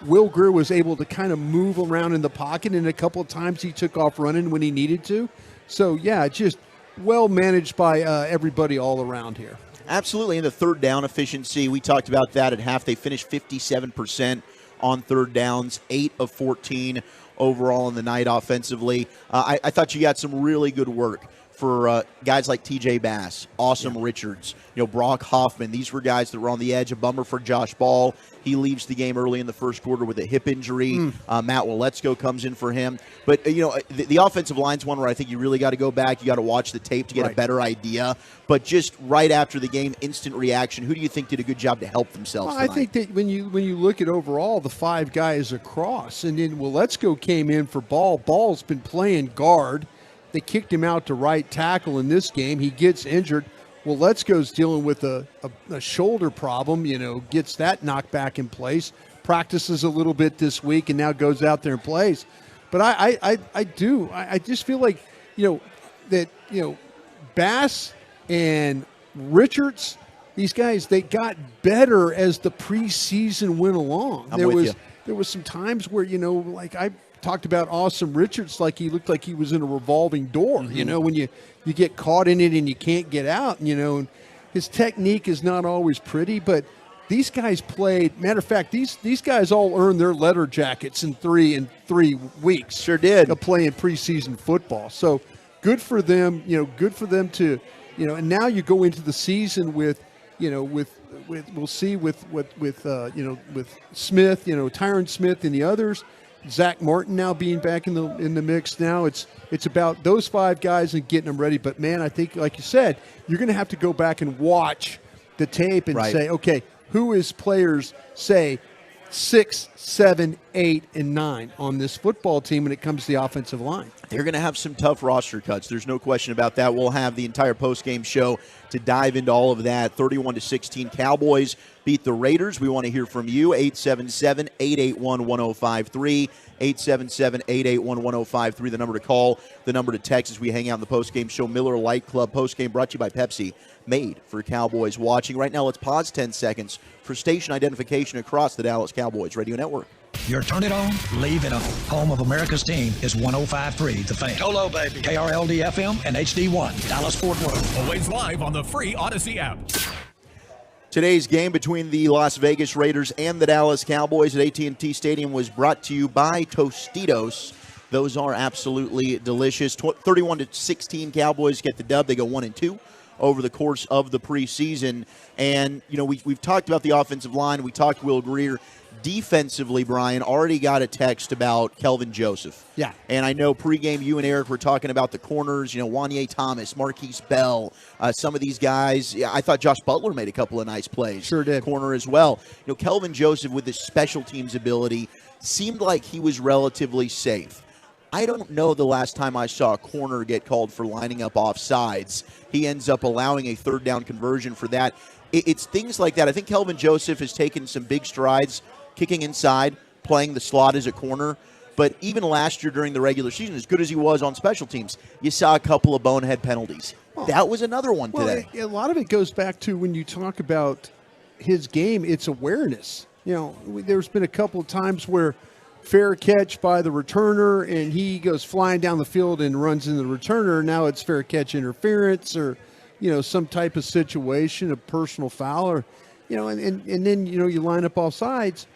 Will Grier was able to kind of move around in the pocket, and a couple of times he took off running when he needed to. So, yeah, just well managed by everybody all around here. Absolutely. And the third down efficiency, we talked about that at half. They finished 57% on third downs, 8 of 14 overall in the night offensively. I thought you got some really good work for guys like T.J. Bass, Richards, Brock Hoffman. These were guys that were on the edge. A bummer for Josh Ball. He leaves the game early in the first quarter with a hip injury. Matt Waletzko comes in for him. But, the offensive line's one where I think you really got to go back. You got to watch the tape to get a better idea. But just right after the game, instant reaction. Who do you think did a good job to help themselves tonight? I think that when you look at overall, the 5 guys across, and then Waletzko came in for Ball. Ball's been playing guard. They kicked him out to right tackle in this game. He gets injured. Well, Waletzko's dealing with a shoulder problem, gets that knocked back in place, practices a little bit this week, and now goes out there and plays. But I just feel like, Bass and Richards, these guys, they got better as the preseason went along. There was some times where, I talked about Awesome Richards, like he looked like he was in a revolving door, when you get caught in it and you can't get out, and his technique is not always pretty, but these guys played. Matter of fact, these guys all earned their letter jackets in three weeks. Sure did. Of playing preseason football. So good for them, good for them to, and now you go into the season with we'll see with Smith, Tyron Smith and the others. Zach Martin now being back in the mix now. It's about those 5 guys and getting them ready. But, man, I think, like you said, you're going to have to go back and watch the tape and say, okay, who is players, say, 6, 7, 8, and 9 on this football team when it comes to the offensive line? They're going to have some tough roster cuts. There's no question about that. We'll have the entire postgame show to dive into all of that. 31-16 Cowboys beat the Raiders. We want to hear from you. 877-881-1053. 877-881-1053, the number to call, the number to text as we hang out in the postgame show. Miller Lite Club postgame brought to you by Pepsi, made for Cowboys watching. Right now, let's pause 10 seconds for station identification across the Dallas Cowboys Radio Network. Your turn it on, leave it on. Home of America's team is 105.3 The Fan. Hello, baby. KRLD FM and HD1, Dallas Fort Worth. Always live on the free Odyssey app. Today's game between the Las Vegas Raiders and the Dallas Cowboys at AT&T Stadium was brought to you by Tostitos. Those are absolutely delicious. 31-16 Cowboys get the dub. They go 1-2 over the course of the preseason. And, we've talked about the offensive line. We talked Will Grier. Defensively, Brian, already got a text about Kelvin Joseph. Yeah. And I know pregame you and Eric were talking about the corners, Wanye Thomas, Marquise Bell, some of these guys. Yeah, I thought Josh Butler made a couple of nice plays. Sure did. Corner as well. Kelvin Joseph with his special teams ability seemed like he was relatively safe. I don't know the last time I saw a corner get called for lining up off sides. He ends up allowing a third down conversion for that. It's things like that. I think Kelvin Joseph has taken some big strides kicking inside, playing the slot as a corner. But even last year during the regular season, as good as he was on special teams, you saw a couple of bonehead penalties. That was another one today. A lot of it goes back to when you talk about his game, it's awareness. There's been a couple of times where fair catch by the returner, and he goes flying down the field and runs into the returner. Now it's fair catch interference or, some type of situation, a personal foul, or, and then, you line up all sides.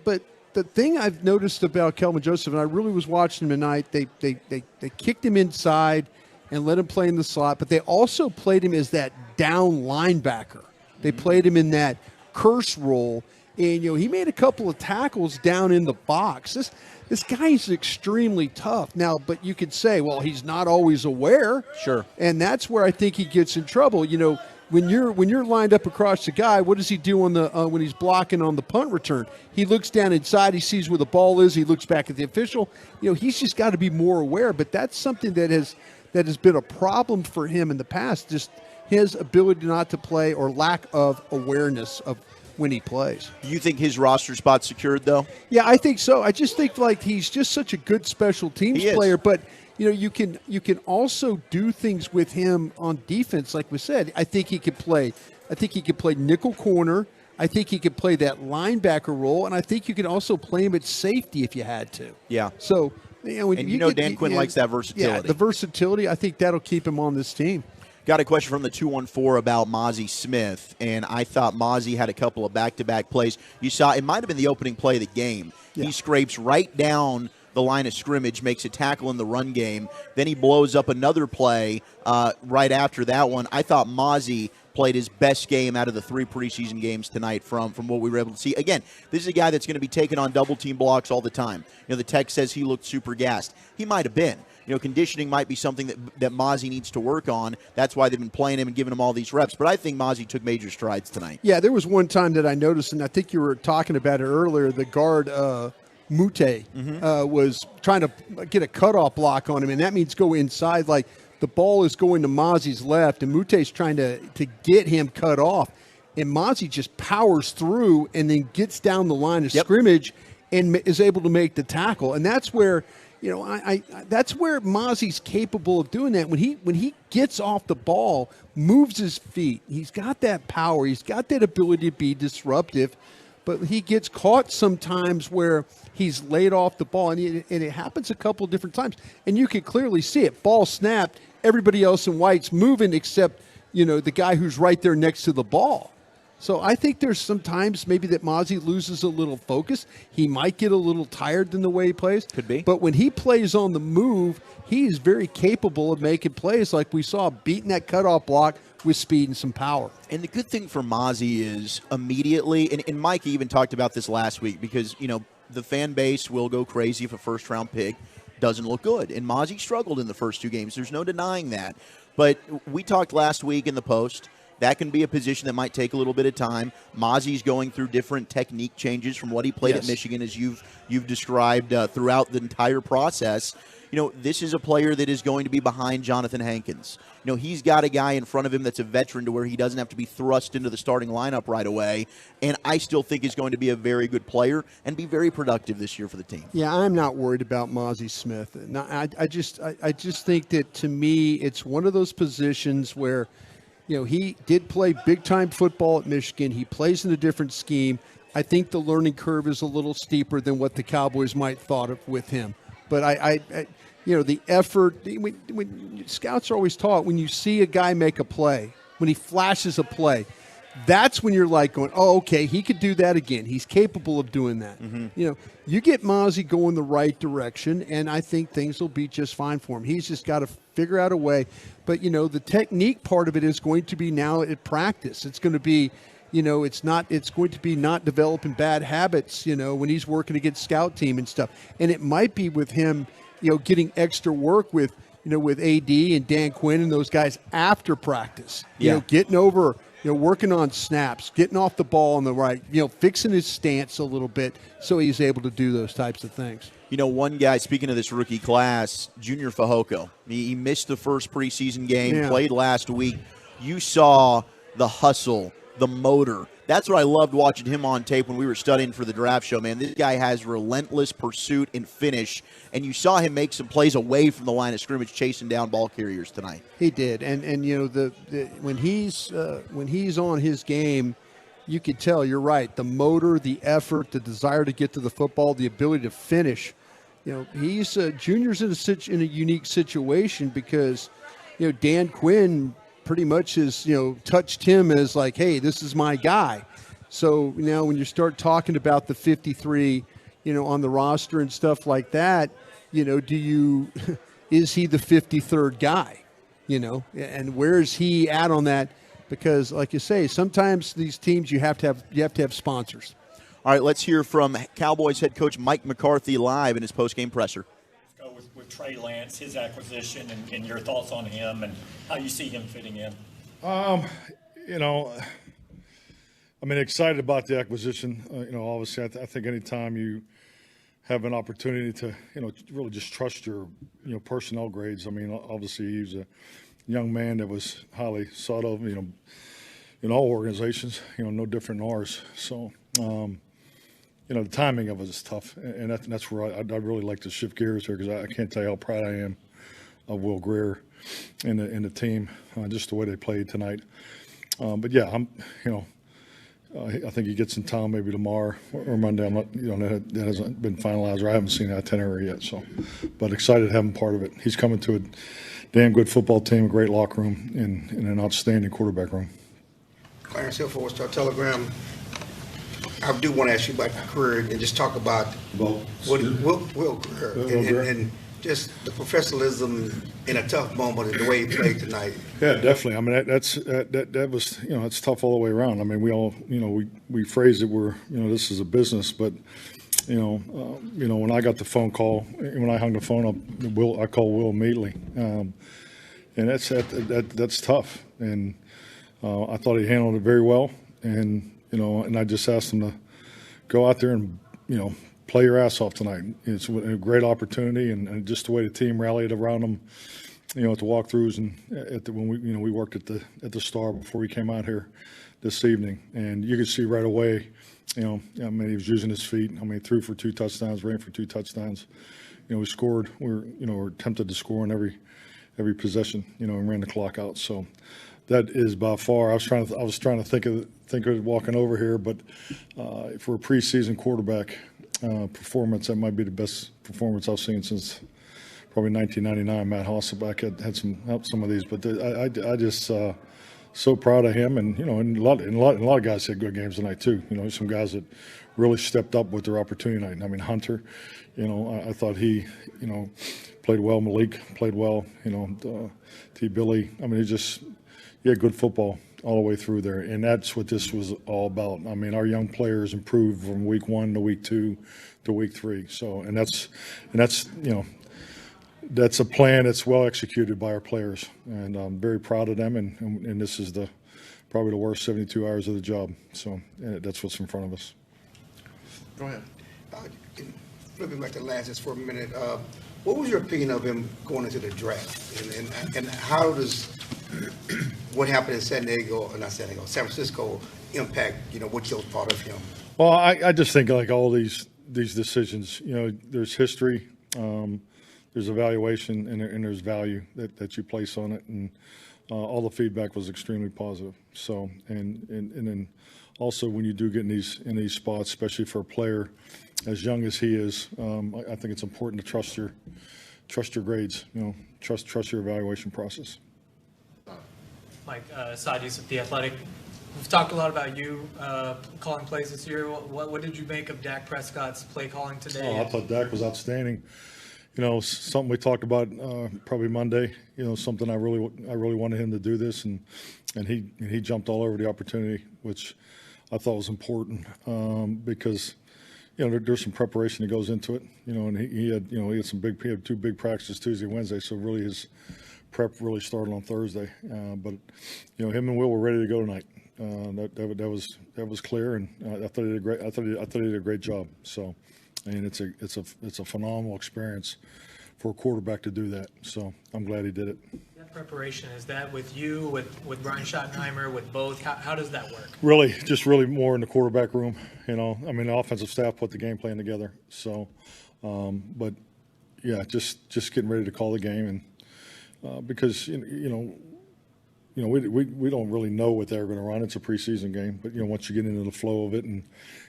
But the thing I've noticed about Kelvin Joseph, and I really was watching him tonight, they kicked him inside and let him play in the slot, but they also played him as that down linebacker. They played him in that curse role, and he made a couple of tackles down in the box. This guy's extremely tough. Now, but you could say, well, he's not always aware. Sure. And that's where I think he gets in trouble. When you're lined up across the guy, what does he do on the when he's blocking on the punt return? He looks down inside. He sees where the ball is. He looks back at the official. He's just got to be more aware. But that's something that has been a problem for him in the past. Just his ability not to play or lack of awareness of when he plays. Do you think his roster spot's secured, though? Yeah, I think so. I just think he's just such a good special teams player. But you can also do things with him on defense, like we said. I think he could play nickel corner. I think he could play that linebacker role, and I think you could also play him at safety if you had to. Yeah. So, Dan Quinn likes that versatility. Yeah, the versatility, I think that'll keep him on this team. Got a question from the 214 about Mazi Smith, and I thought Mazi had a couple of back-to-back plays. You saw it might have been the opening play of the game. Yeah. He scrapes right down the line of scrimmage, makes a tackle in the run game. Then he blows up another play right after that one. I thought Mazi played his best game out of the 3 preseason games tonight from what we were able to see. Again, this is a guy that's going to be taking on double-team blocks all the time. The text says he looked super gassed. He might have been. Conditioning might be something that Mazi needs to work on. That's why they've been playing him and giving him all these reps. But I think Mazi took major strides tonight. Yeah, there was one time that I noticed, and I think you were talking about it earlier, the guard Mute was trying to get a cutoff block on him, and that means go inside. Like the ball is going to Mazi's left, and Mute's trying to get him cut off. And Mazi just powers through and then gets down the line of scrimmage and is able to make the tackle. And that's where – that's where Mazi's capable of doing that. When he gets off the ball, moves his feet, he's got that power. He's got that ability to be disruptive, but he gets caught sometimes where he's laid off the ball, and it happens a couple of different times. And you can clearly see it. Ball snapped. Everybody else in white's moving except the guy who's right there next to the ball. So I think there's some times maybe that Mazi loses a little focus. He might get a little tired in the way he plays. Could be. But when he plays on the move, he is very capable of making plays like we saw, beating that cutoff block with speed and some power. And the good thing for Mazi is immediately, and Mike even talked about this last week, because, the fan base will go crazy if a first-round pick doesn't look good. And Mazi struggled in the first 2 games. There's no denying that. But we talked last week in the post. That can be a position that might take a little bit of time. Mazi's going through different technique changes from what he played at Michigan, as you've described throughout the entire process. This is a player that is going to be behind Jonathan Hankins. He's got a guy in front of him that's a veteran to where he doesn't have to be thrust into the starting lineup right away. And I still think he's going to be a very good player and be very productive this year for the team. Yeah, I'm not worried about Mazi Smith. No, I just think that, to me, it's one of those positions where – he did play big-time football at Michigan. He plays in a different scheme. I think the learning curve is a little steeper than what the Cowboys might thought of with him. But the effort, when scouts are always taught, when you see a guy make a play, when he flashes a play, that's when you're like going, oh, okay, he could do that again. He's capable of doing that. Mm-hmm. You get Mazi going the right direction, and I think things will be just fine for him. He's just got to figure out a way. But, the technique part of it is going to be now at practice. It's going to be, it's going to be not developing bad habits, when he's working against scout team and stuff. And it might be with him, getting extra work with AD and Dan Quinn and those guys after practice. Getting over, working on snaps, getting off the ball on the right, fixing his stance a little bit so he's able to do those types of things. One guy, speaking of this rookie class, Junior Fehoko, he missed the first preseason game, played last week. You saw the hustle, the motor. That's what I loved watching him on tape when we were studying for the draft show, man. This guy has relentless pursuit and finish, and you saw him make some plays away from the line of scrimmage, chasing down ball carriers tonight. He did, and when he's on his game, you could tell, you're right, the motor, the effort, the desire to get to the football, the ability to finish. He's Junior's in a unique situation because, Dan Quinn pretty much has, touched him as like, hey, this is my guy. So now when you start talking about the 53, on the roster and stuff like that, is he the 53rd guy, and where is he at on that? Because like you say, sometimes these teams you have to have sponsors. All right, let's hear from Cowboys head coach Mike McCarthy live in his postgame presser. Let's go with Trey Lance, his acquisition, and your thoughts on him and how you see him fitting in. Excited about the acquisition. Obviously, I think anytime you have an opportunity to, really just trust your, personnel grades. Obviously, he's a young man that was highly sought of, in all organizations, no different than ours. So, the timing of it is tough, and that's where I'd really like to shift gears here, because I can't tell you how proud I am of Will Grier and the team, just the way they played tonight. But yeah, I think he gets in town maybe tomorrow or Monday. I'm not, that hasn't been finalized, or I haven't seen that itinerary yet. So, but excited to have him part of it. He's coming to a damn good football team, a great locker room, and an outstanding quarterback room. Clarence Hill for Star Telegram. I do want to ask you about Grier and just talk about Will Grier and just the professionalism in a tough moment and the way he played tonight. Yeah, definitely. I mean, that was, it's tough all the way around. I mean, we all, we phrase it where, this is a business, but, when I got the phone call, when I hung the phone up, I called Will immediately. And that's tough. And I thought he handled it very well. And, and I just asked him to go out there and, play your ass off tonight. It's a great opportunity, and just the way the team rallied around him, at the walkthroughs and when we worked at the Star before we came out here this evening, and you could see right away, he was using his feet. He threw for 2 touchdowns, ran for 2 touchdowns. We scored. We're attempted to score in every possession, and ran the clock out. So that is by far. I was trying to think of it walking over here, but for a preseason quarterback performance, that might be the best performance I've seen since probably 1999. Matt Hasselbeck had some of these, but I just so proud of him, and and a lot of guys had good games tonight too. Some guys that really stepped up with their opportunity tonight. I mean, Hunter, I thought he played well. Malik played well. T. Billy. I mean, he had good football all the way through there, and that's what this was all about. I mean, our young players improved from week 1 to week 2 to week 3. So, and that's that's a plan that's well executed by our players, and I'm very proud of them. And this is probably the worst 72 hours of the job. So that's what's in front of us. Go ahead. Flipping back to Lance just for a minute. What was your opinion of him going into the draft, and how does what happened in San Francisco impact what you thought of him? Well, I just think like all these decisions, there's history, there's evaluation, and there's value that you place on it, and all the feedback was extremely positive. So and then also when you do get in these spots, especially for a player as young as he is, I think it's important to trust your grades, trust your evaluation process. Mike, Sadis with The Athletic. We've talked a lot about you calling plays this year. What did you make of Dak Prescott's play calling today? I thought Dak was outstanding. Something we talked about probably Monday. Something I really wanted him to do this, and he jumped all over the opportunity, which I thought was important because there's some preparation that goes into it. And he had 2 big practices Tuesday, Wednesday, so really his prep really started on Thursday. But him and Will were ready to go tonight. That was clear, and I thought he did great. I thought he did a great job. So, and it's a phenomenal experience for a quarterback to do that. So I'm glad he did it. That preparation, is that with you, with Brian Schottenheimer, with both? How does that work? Really more in the quarterback room. The offensive staff put the game plan together. So, but yeah, just getting ready to call the game, and because we don't really know what they're going to run. It's a preseason game, but once you get into the flow of it and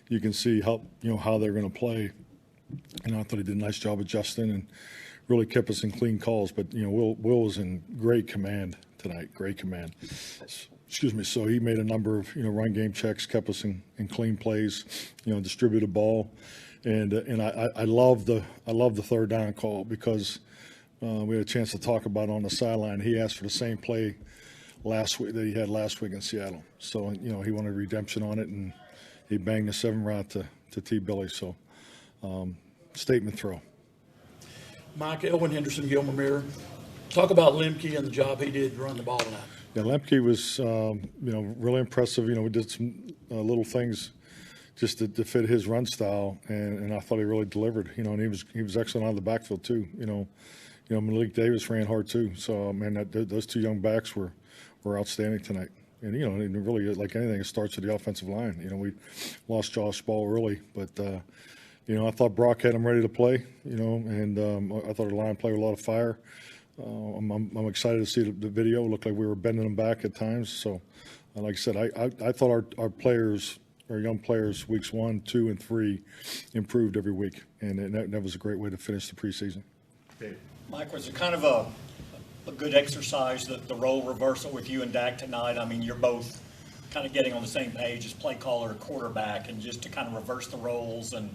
you can see how they're going to play, I thought he did a nice job adjusting and really kept us in clean calls. But Will was in great command tonight, great command. Excuse me. So he made a number of run game checks, kept us in clean plays, distributed the ball, and I love the third down call because we had a chance to talk about it on the sideline. He asked for the same play last week that he had last week in Seattle. So he wanted redemption on it, and he banged the 7 route to T. Billy. So statement throw. Mike, Elwin Henderson, Gilmer Mirror. Talk about Lemke and the job he did to run the ball tonight. Yeah, Lemke was really impressive. We did some little things just to fit his run style, and I thought he really delivered. And he was excellent out of the backfield too. Malik Davis ran hard too. So man, those 2 young backs were outstanding tonight. And and really, like anything, it starts with the offensive line. We lost Josh Ball early, but I thought Brock had him ready to play. And I thought the line played with a lot of fire. I'm excited to see the video. It looked like we were bending them back at times. So, like I said, I thought our players our young players, weeks 1, 2, and 3, improved every week, and that was a great way to finish the preseason. Mike, was it kind of a good exercise, the role reversal with you and Dak tonight? I mean, you're both kind of getting on the same page as play caller and quarterback, and just to kind of reverse the roles. And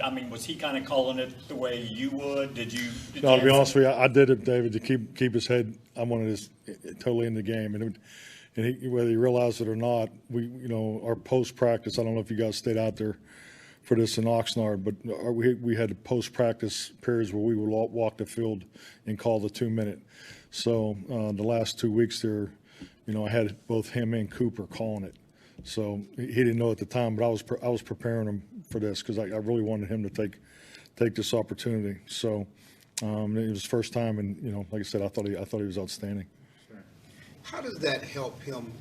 I mean, was he kind of calling it the way you would? No, to be honest with you, I did it, David, to keep his head. I wanted his totally in the game, and whether he realized it or not, our post practice. I don't know if you guys stayed out there for this in Oxnard, but we had post practice periods where we would walk the field and call the 2-minute. So the last 2 weeks there, I had both him and Cooper calling it. So he didn't know at the time, but I was preparing him for this because I really wanted him to take this opportunity. So it was his first time, and like I said, I thought he was outstanding. How does that help him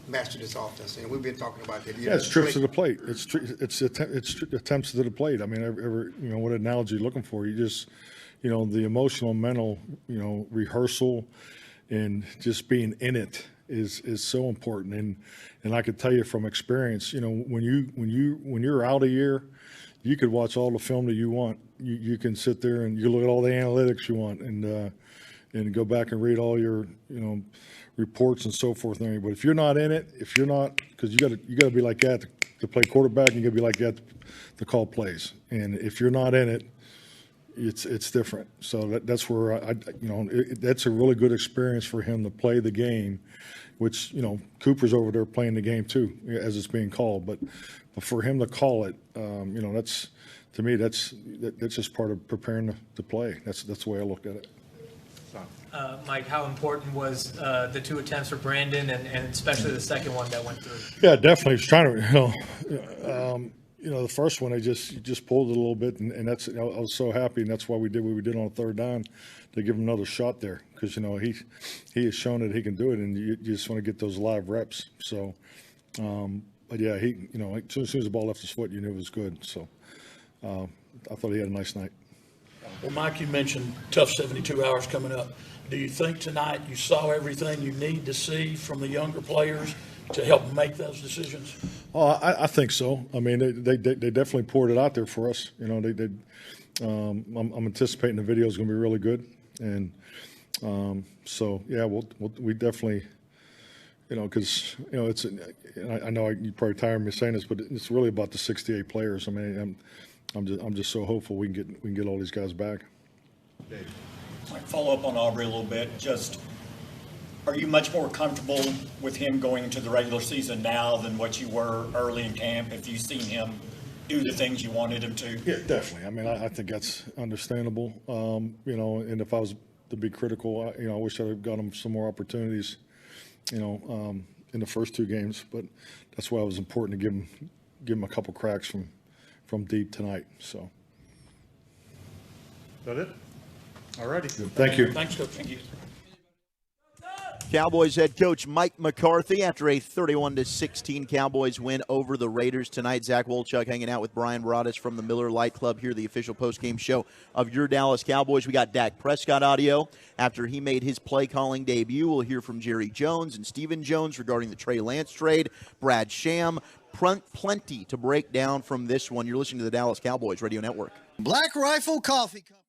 master this offense? And we've been talking about that. Yeah, it's trips to the plate. It's attempts to the plate. I mean, what analogy you're looking for? You just, the emotional, mental, rehearsal, and just being in it is so important. And I could tell you from experience, when you're out a year, you could watch all the film that you want. You can sit there and you look at all the analytics you want, and go back and read all your reports and so forth. But if you're not in it, because you got to be like that to play quarterback, and you got to be like that to call plays. And if you're not in it, it's different. So that's where that's a really good experience for him to play the game, which Cooper's over there playing the game too as it's being called. But for him to call it, that's, to me, that's just part of preparing to play. That's the way I look at it. Mike, how important was the 2 attempts for Brandon, and especially the second one that went through? Yeah, definitely. He's trying to, the first one, he just pulled it a little bit, and that's, I was so happy, and that's why we did what we did on 3rd down, to give him another shot there, because he has shown that he can do it, and you just want to get those live reps. So, but yeah, as soon as the ball left his foot, you knew it was good. So, I thought he had a nice night. Well, Mike, you mentioned tough 72 hours coming up. Do you think tonight you saw everything you need to see from the younger players to help make those decisions? Oh, I think so. I mean, they definitely poured it out there for us. I'm anticipating the video is going to be really good, and so yeah, we definitely, because it's. I know you probably tired of me saying this, but it's really about the 68 players. I mean, I'm just so hopeful we can get all these guys back. Like, follow up on Aubrey a little bit. Just, are you much more comfortable with him going into the regular season now than what you were early in camp? If you've seen him do the things you wanted him to? Yeah, definitely. I mean, I think that's understandable. And if I was to be critical, I wish I'd have got him some more opportunities, in the first 2 games. But that's why it was important to give him a couple cracks from deep tonight. So. Is that it? All righty. Thank you. Thanks, Coach. Thank you. Cowboys head coach Mike McCarthy after a 31-16 Cowboys win over the Raiders tonight. Zach Wolchuk hanging out with Brian Broadus from the Miller Lite Club here, the official postgame show of your Dallas Cowboys. We got Dak Prescott audio after he made his play-calling debut. We'll hear from Jerry Jones and Stephen Jones regarding the Trey Lance trade. Brad Sham, plenty to break down from this one. You're listening to the Dallas Cowboys Radio Network. Black Rifle Coffee Company.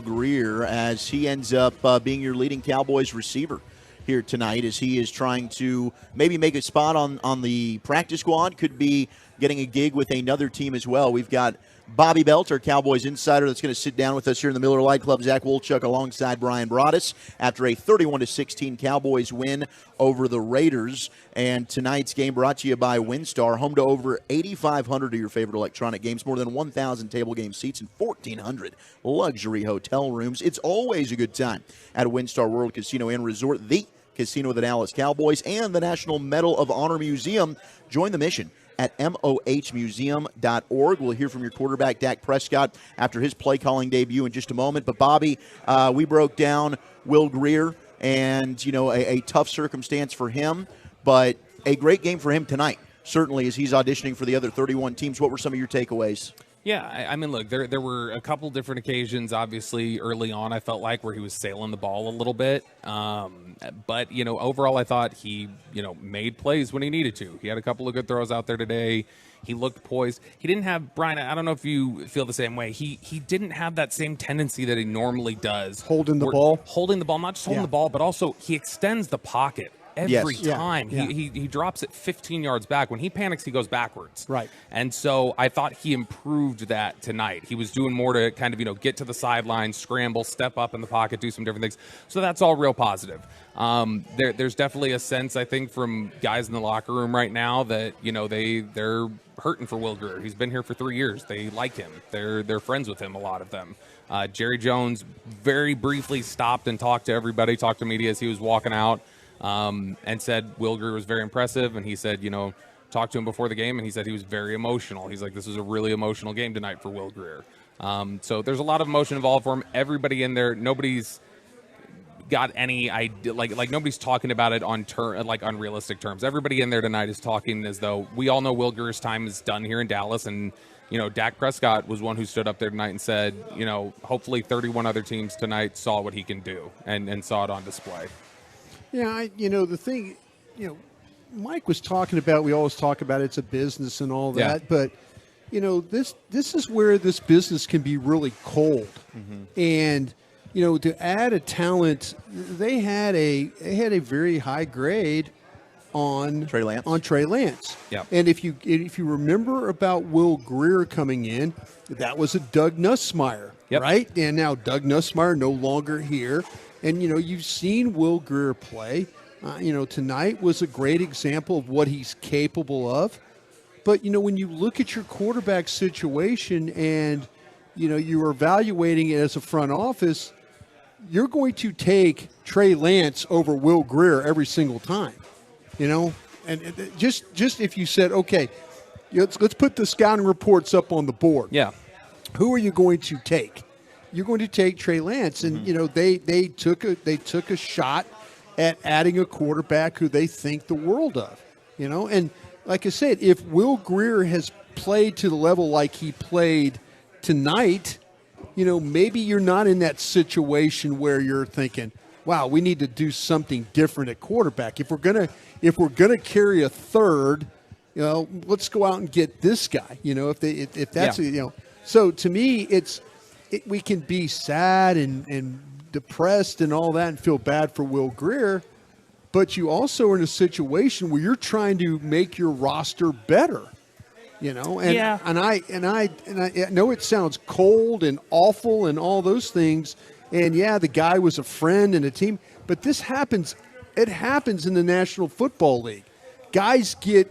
Grier, as he ends up being your leading Cowboys receiver here tonight, as he is trying to maybe make a spot on the practice squad, could be getting a gig with another team as well. We've got Bobby Belt, our Cowboys insider, that's going to sit down with us here in the Miller Lite Club. Zach Wolchuk alongside Brian Broadus after a 31-16 Cowboys win over the Raiders. And tonight's game brought to you by WinStar, home to over 8,500 of your favorite electronic games, more than 1,000 table game seats, and 1,400 luxury hotel rooms. It's always a good time at WinStar World Casino and Resort, the casino of the Dallas Cowboys, and the National Medal of Honor Museum. Join the mission at mohmuseum.org. We'll hear from your quarterback, Dak Prescott, after his play-calling debut in just a moment. But, Bobby, we broke down Will Grier and, a tough circumstance for him, but a great game for him tonight, certainly, as he's auditioning for the other 31 teams. What were some of your takeaways? Yeah, I mean, look, there were a couple different occasions, obviously, early on, I felt like, where he was sailing the ball a little bit. But, overall, I thought he, made plays when he needed to. He had a couple of good throws out there today. He looked poised. He didn't have, Brian, I don't know if you feel the same way. He didn't have that same tendency that he normally does. Holding the ball? Holding the ball, not just holding the ball, but also he extends the pocket. Every time. Yeah. He drops it 15 yards back. When he panics, he goes backwards. Right. And so I thought he improved that tonight. He was doing more to kind of, get to the sideline, scramble, step up in the pocket, do some different things. So that's all real positive. There's definitely a sense, I think, from guys in the locker room right now that, they're hurting for Will Grier. He's been here for 3 years. They like him. They're friends with him, a lot of them. Jerry Jones very briefly stopped and talked to everybody, talked to media as he was walking out. And said Will Grier was very impressive, and he said, talked to him before the game, and he said he was very emotional. He's like, this was a really emotional game tonight for Will Grier. So there's a lot of emotion involved for him. Everybody in there, nobody's got any idea, like nobody's talking about it on unrealistic terms. Everybody in there tonight is talking as though we all know Will Grier's time is done here in Dallas, and Dak Prescott was one who stood up there tonight and said, hopefully 31 other teams tonight saw what he can do and saw it on display. Yeah, the thing, Mike was talking about, we always talk about it's a business and all that, but, this is where this business can be really cold. Mm-hmm. And, to add a talent, they had a very high grade on Trey Lance. Yeah. And if you remember about Will Grier coming in, that was a Doug Nussmeier, right? And now Doug Nussmeier no longer here. And, you've seen Will Grier play. Tonight was a great example of what he's capable of. But, when you look at your quarterback situation and, you're evaluating it as a front office, you're going to take Trey Lance over Will Grier every single time, And just if you said, okay, let's put the scouting reports up on the board. Yeah. Who are you going to take? you're going to take Trey Lance, and they took a shot at adding a quarterback who they think the world of, and like I said, if Will Grier has played to the level like he played tonight, maybe you're not in that situation where you're thinking, wow, we need to do something different at quarterback. If we're gonna carry a third, let's go out and get this guy. If that's So to me, we can be sad and depressed and all that and feel bad for Will Grier, but you also are in a situation where you're trying to make your roster better. And I know it sounds cold and awful and all those things. And the guy was a friend and a team, but this happens. It happens in the National Football League. Guys get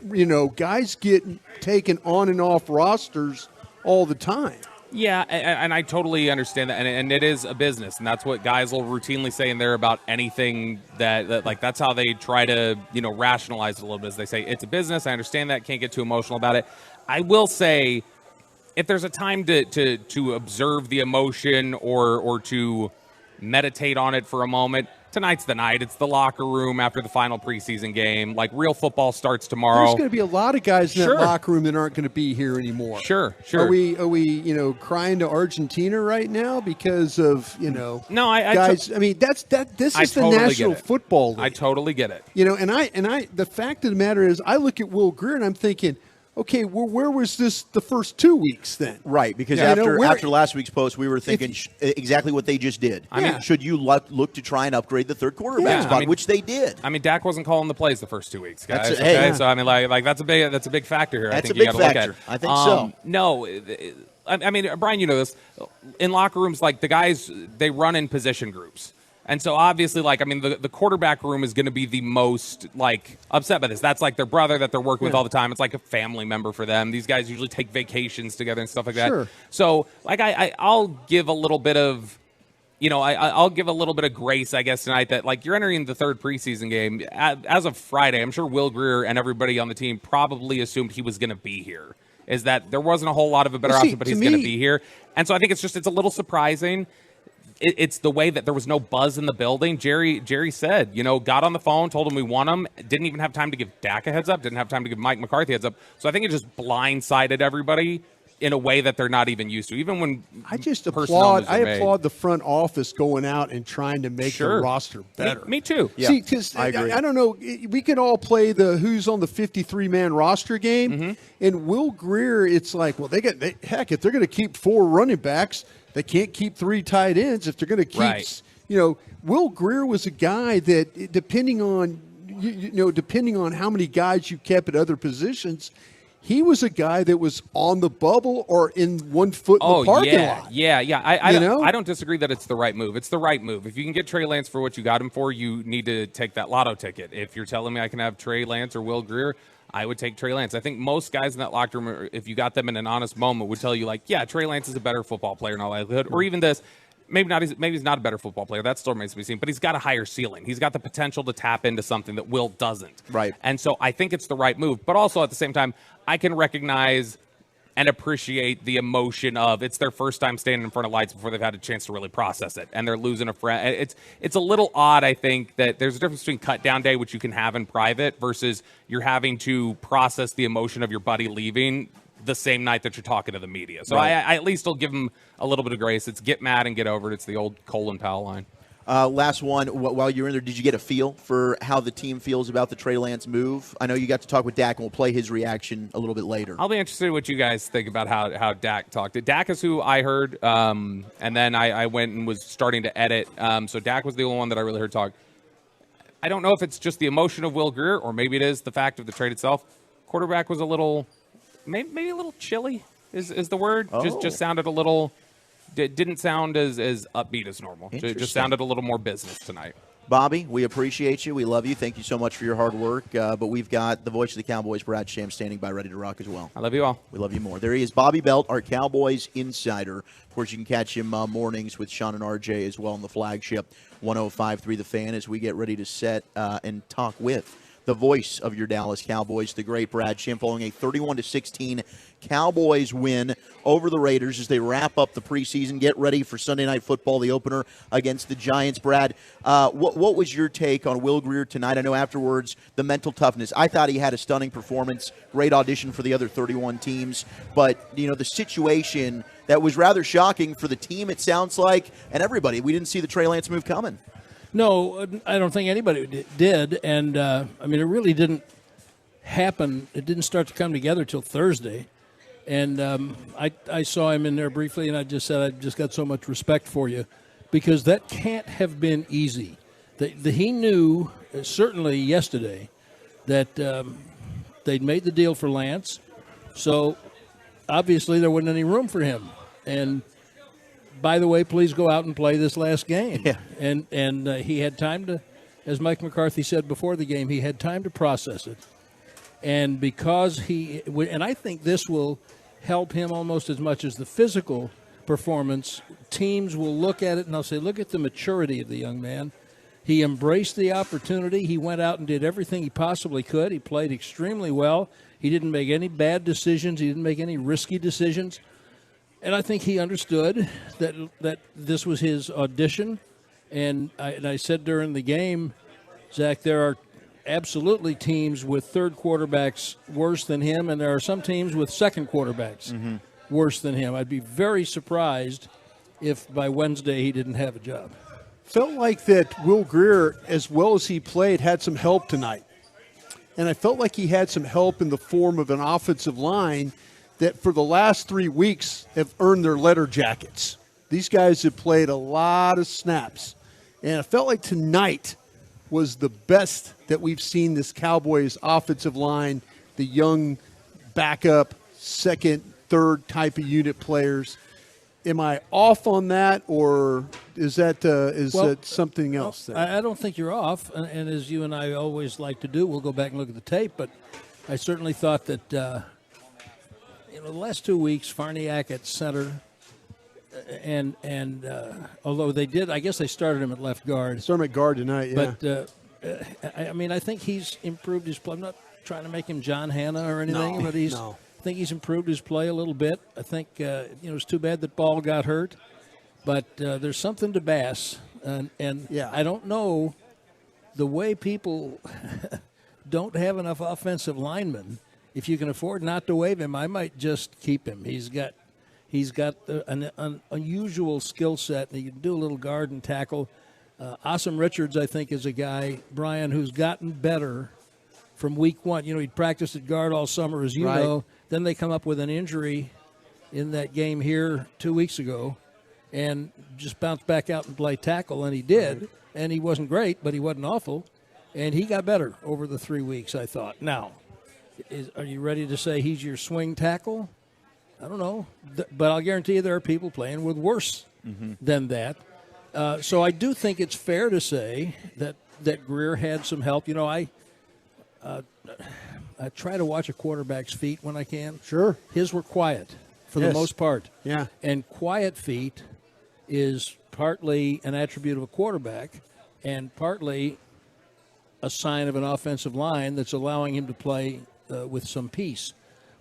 taken on and off rosters all the time. Yeah, and I totally understand that, and it is a business, and that's what guys will routinely say in there about anything that like that's how they try to rationalize it a little bit. Is they say it's a business. I understand that, can't get too emotional about it. I will say, if there's a time to observe the emotion or to meditate on it for a moment, tonight's the night. It's the locker room after the final preseason game. Like, real football starts tomorrow. There's going to be a lot of guys in that locker room that aren't going to be here anymore. Sure. Are we crying to Argentina right now because of No, guys? I mean, this is the National Football League. I totally get it. And I the fact of the matter is, I look at Will Grier and I'm thinking, okay, well, where was this the first 2 weeks then? Right, because after last week's post, we were thinking exactly what they just did. I mean, should you look to try and upgrade the third quarterback spot, which they did? I mean, Dak wasn't calling the plays the first 2 weeks, guys. So I mean, like that's a big factor here. That's I think a big factor. I think so. No, I mean, Brian, you know this. In locker rooms, like the guys, they run in position groups. And so obviously, the quarterback room is going to be the most, upset by this. That's like their brother that they're working with all the time. It's like a family member for them. These guys usually take vacations together and stuff like that. Sure. So, I'll give a little bit of, I'll give a little bit of grace, I guess, tonight that, you're entering the third preseason game. As of Friday, I'm sure Will Grier and everybody on the team probably assumed he was going to be here. Is that there wasn't a whole lot of a better option, but he's going to be here. And so I think it's a little surprising. It's the way that there was no buzz in the building. Jerry said, got on the phone, told him we want him, didn't even have time to give Dak a heads up, didn't have time to give Mike McCarthy a heads up. So I think it just blindsided everybody in a way that they're not even used to. Even when I applaud the front office going out and trying to make the roster better. Me too. Yeah. See, because I don't know, we could all play the who's on the 53-man roster game, and Will Grier, it's like, well, if they're going to keep 4 running backs, they can't keep 3 tight ends. If they're going to keep, Will Grier was a guy that, depending on how many guys you kept at other positions, he was a guy that was on the bubble or in 1 foot in the parking lot. Yeah. I don't disagree that it's the right move. It's the right move. If you can get Trey Lance for what you got him for, you need to take that lotto ticket. If you're telling me I can have Trey Lance or Will Grier, I would take Trey Lance. I think most guys in that locker room, if you got them in an honest moment, would tell you, Trey Lance is a better football player in all likelihood. Or even this, maybe he's not a better football player. That still remains to be seen. But he's got a higher ceiling. He's got the potential to tap into something that Will doesn't. Right. And so I think it's the right move. But also at the same time, I can recognize and appreciate the emotion of it's their first time standing in front of lights before they've had a chance to really process it, and they're losing a friend. It's a little odd, I think, that there's a difference between cut down day, which you can have in private, versus you're having to process the emotion of your buddy leaving the same night that you're talking to the media. So I at least will give them a little bit of grace. It's get mad and get over it. It's the old Colin Powell line. Last one, while you're in there, did you get a feel for how the team feels about the Trey Lance move? I know you got to talk with Dak, and we'll play his reaction a little bit later. I'll be interested in what you guys think about how Dak talked. Dak is who I heard, and then I went and was starting to edit. So Dak was the only one that I really heard talk. I don't know if it's just the emotion of Will Grier, or maybe it is the fact of the trade itself. Quarterback was a little, maybe a little chilly is the word. Just sounded a little... didn't sound as upbeat as normal. It just sounded a little more business tonight. Bobby, we appreciate you. We love you. Thank you so much for your hard work. But we've got the voice of the Cowboys, Brad Sham, standing by ready to rock as well. I love you all. We love you more. There he is, Bobby Belt, our Cowboys insider. Of course, you can catch him mornings with Sean and RJ as well on the flagship 105.3 The Fan as we get ready to set and talk with the voice of your Dallas Cowboys, the great Brad Shim, following a 31-16 Cowboys win over the Raiders as they wrap up the preseason, get ready for Sunday Night Football, the opener against the Giants. Brad, what was your take on Will Grier tonight? I know afterwards the mental toughness. I thought he had a stunning performance, great audition for the other 31 teams, but the situation that was rather shocking for the team, it sounds like, and everybody. We didn't see the Trey Lance move coming. No, I don't think anybody did, and it really didn't happen. It didn't start to come together till Thursday, and I saw him in there briefly, and I just said, I just got so much respect for you, because that can't have been easy. He knew, certainly yesterday, that they'd made the deal for Lance, so obviously there wasn't any room for him, and by the way, please go out and play this last game. Yeah. And he had time to, as Mike McCarthy said before the game, he had time to process it. And because and I think this will help him almost as much as the physical performance, teams will look at it and they'll say, look at the maturity of the young man. He embraced the opportunity. He went out and did everything he possibly could. He played extremely well. He didn't make any bad decisions. He didn't make any risky decisions. And I think he understood that this was his audition. And I said during the game, Zach, there are absolutely teams with third quarterbacks worse than him, and there are some teams with second quarterbacks worse than him. I'd be very surprised if by Wednesday he didn't have a job. Felt like that Will Grier, as well as he played, had some help tonight. And I felt like he had some help in the form of an offensive line that for the last 3 weeks have earned their letter jackets. These guys have played a lot of snaps. And it felt like tonight was the best that we've seen this Cowboys offensive line, the young backup, second, third type of unit players. Am I off on that, or is that that something else? I don't think you're off. And as you and I always like to do, we'll go back and look at the tape. But I certainly thought that the last 2 weeks, Farniak at center, and although they did, I guess they started him at left guard. Started at guard tonight, yeah. But, I think he's improved his play. I'm not trying to make him John Hanna or anything, but I think he's improved his play a little bit. I think, it's too bad that Ball got hurt, but there's something to Bass. And I don't know the way people don't have enough offensive linemen. If you can afford not to waive him, I might just keep him. He's got an unusual skill set. He can do a little guard and tackle. Awesome Richards, I think, is a guy, Brian, who's gotten better from week one. He'd practiced at guard all summer, as you know. Then they come up with an injury in that game here 2 weeks ago and just bounced back out and play tackle, and he did. Right. And he wasn't great, but he wasn't awful. And he got better over the 3 weeks, I thought. Now, are you ready to say he's your swing tackle? I don't know. But I'll guarantee you there are people playing with worse than that. So I do think it's fair to say that Grier had some help. I try to watch a quarterback's feet when I can. Sure. His were quiet for the most part. Yeah. And quiet feet is partly an attribute of a quarterback and partly a sign of an offensive line that's allowing him to play with some peace.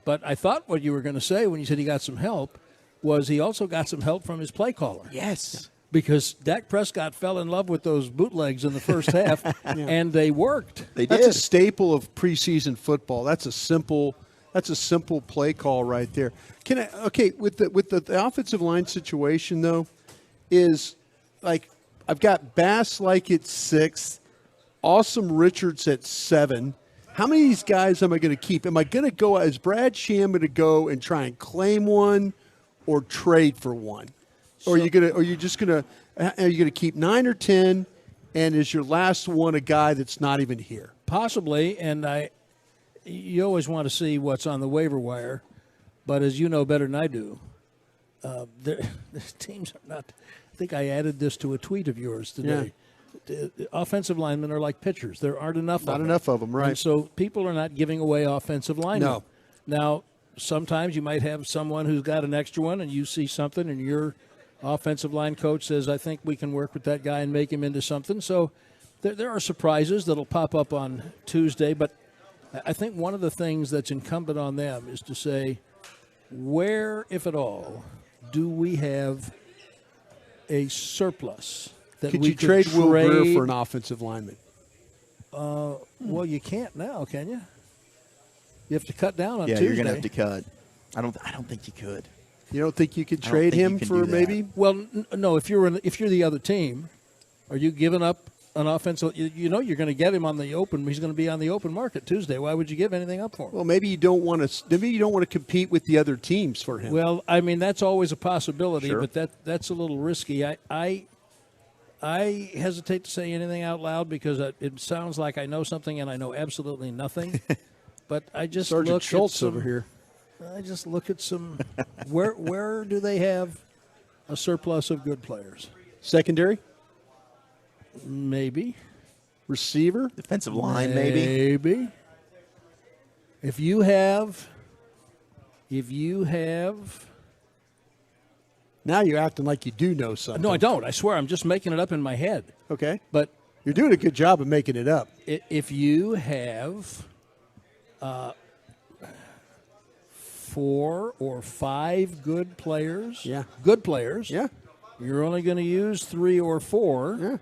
But I thought what you were going to say when you said he got some help was he also got some help from his play caller. Yes. Because Dak Prescott fell in love with those bootlegs in the first half, and they worked. That's a staple of preseason football. That's a simple play call right there. With the offensive line situation though, is like I've got Bass like at 6, Awesome Richards at 7. How many of these guys am I going to keep? Am I going to go as Brad Sham going to go and try and claim one, or trade for one? Or are you going to keep 9 or 10, and is your last one a guy that's not even here? Possibly, and you always want to see what's on the waiver wire, but as you know better than I do, the teams are not. I think I added this to a tweet of yours today. Yeah. The offensive linemen are like pitchers. There aren't enough. Not enough of them, right? And so people are not giving away offensive linemen. No. Now, sometimes you might have someone who's got an extra one, and you see something, and your offensive line coach says, I think we can work with that guy and make him into something. So there are surprises that'll pop up on Tuesday, but I think one of the things that's incumbent on them is to say, where, if at all, do we have a surplus that Could we you trade Will Grier for an trade? offensive lineman? Well, you can't now, can you? You have to cut down on Yeah, Tuesday. you're going to have to cut. I don't think you could. You don't think you could I don't trade think you him can for do that. maybe? Well, no. If you're the other team, are you giving up an offensive? You know you're going to get him on the open. He's going to be on the open market Tuesday. Why would you give anything up for him? Well, maybe you don't want to. Maybe you don't want to compete with the other teams for him. Well, I mean that's always a possibility, Sure. but that's a little risky. I hesitate to say anything out loud because it sounds like I know something and I know absolutely nothing. But I just Sergeant look Schultz at some, over here. I just look at some. Where do they have a surplus of good players? Secondary, Maybe. receiver, Defensive line, maybe. Maybe. If you have. Now you're acting like you do know something. No, I don't. I swear, I'm just making it up in my head. Okay, But you're doing a good job of making it up. if you have 4 or 5 good players, Yeah. good players, Yeah, you're only going to use 3 or 4, yeah.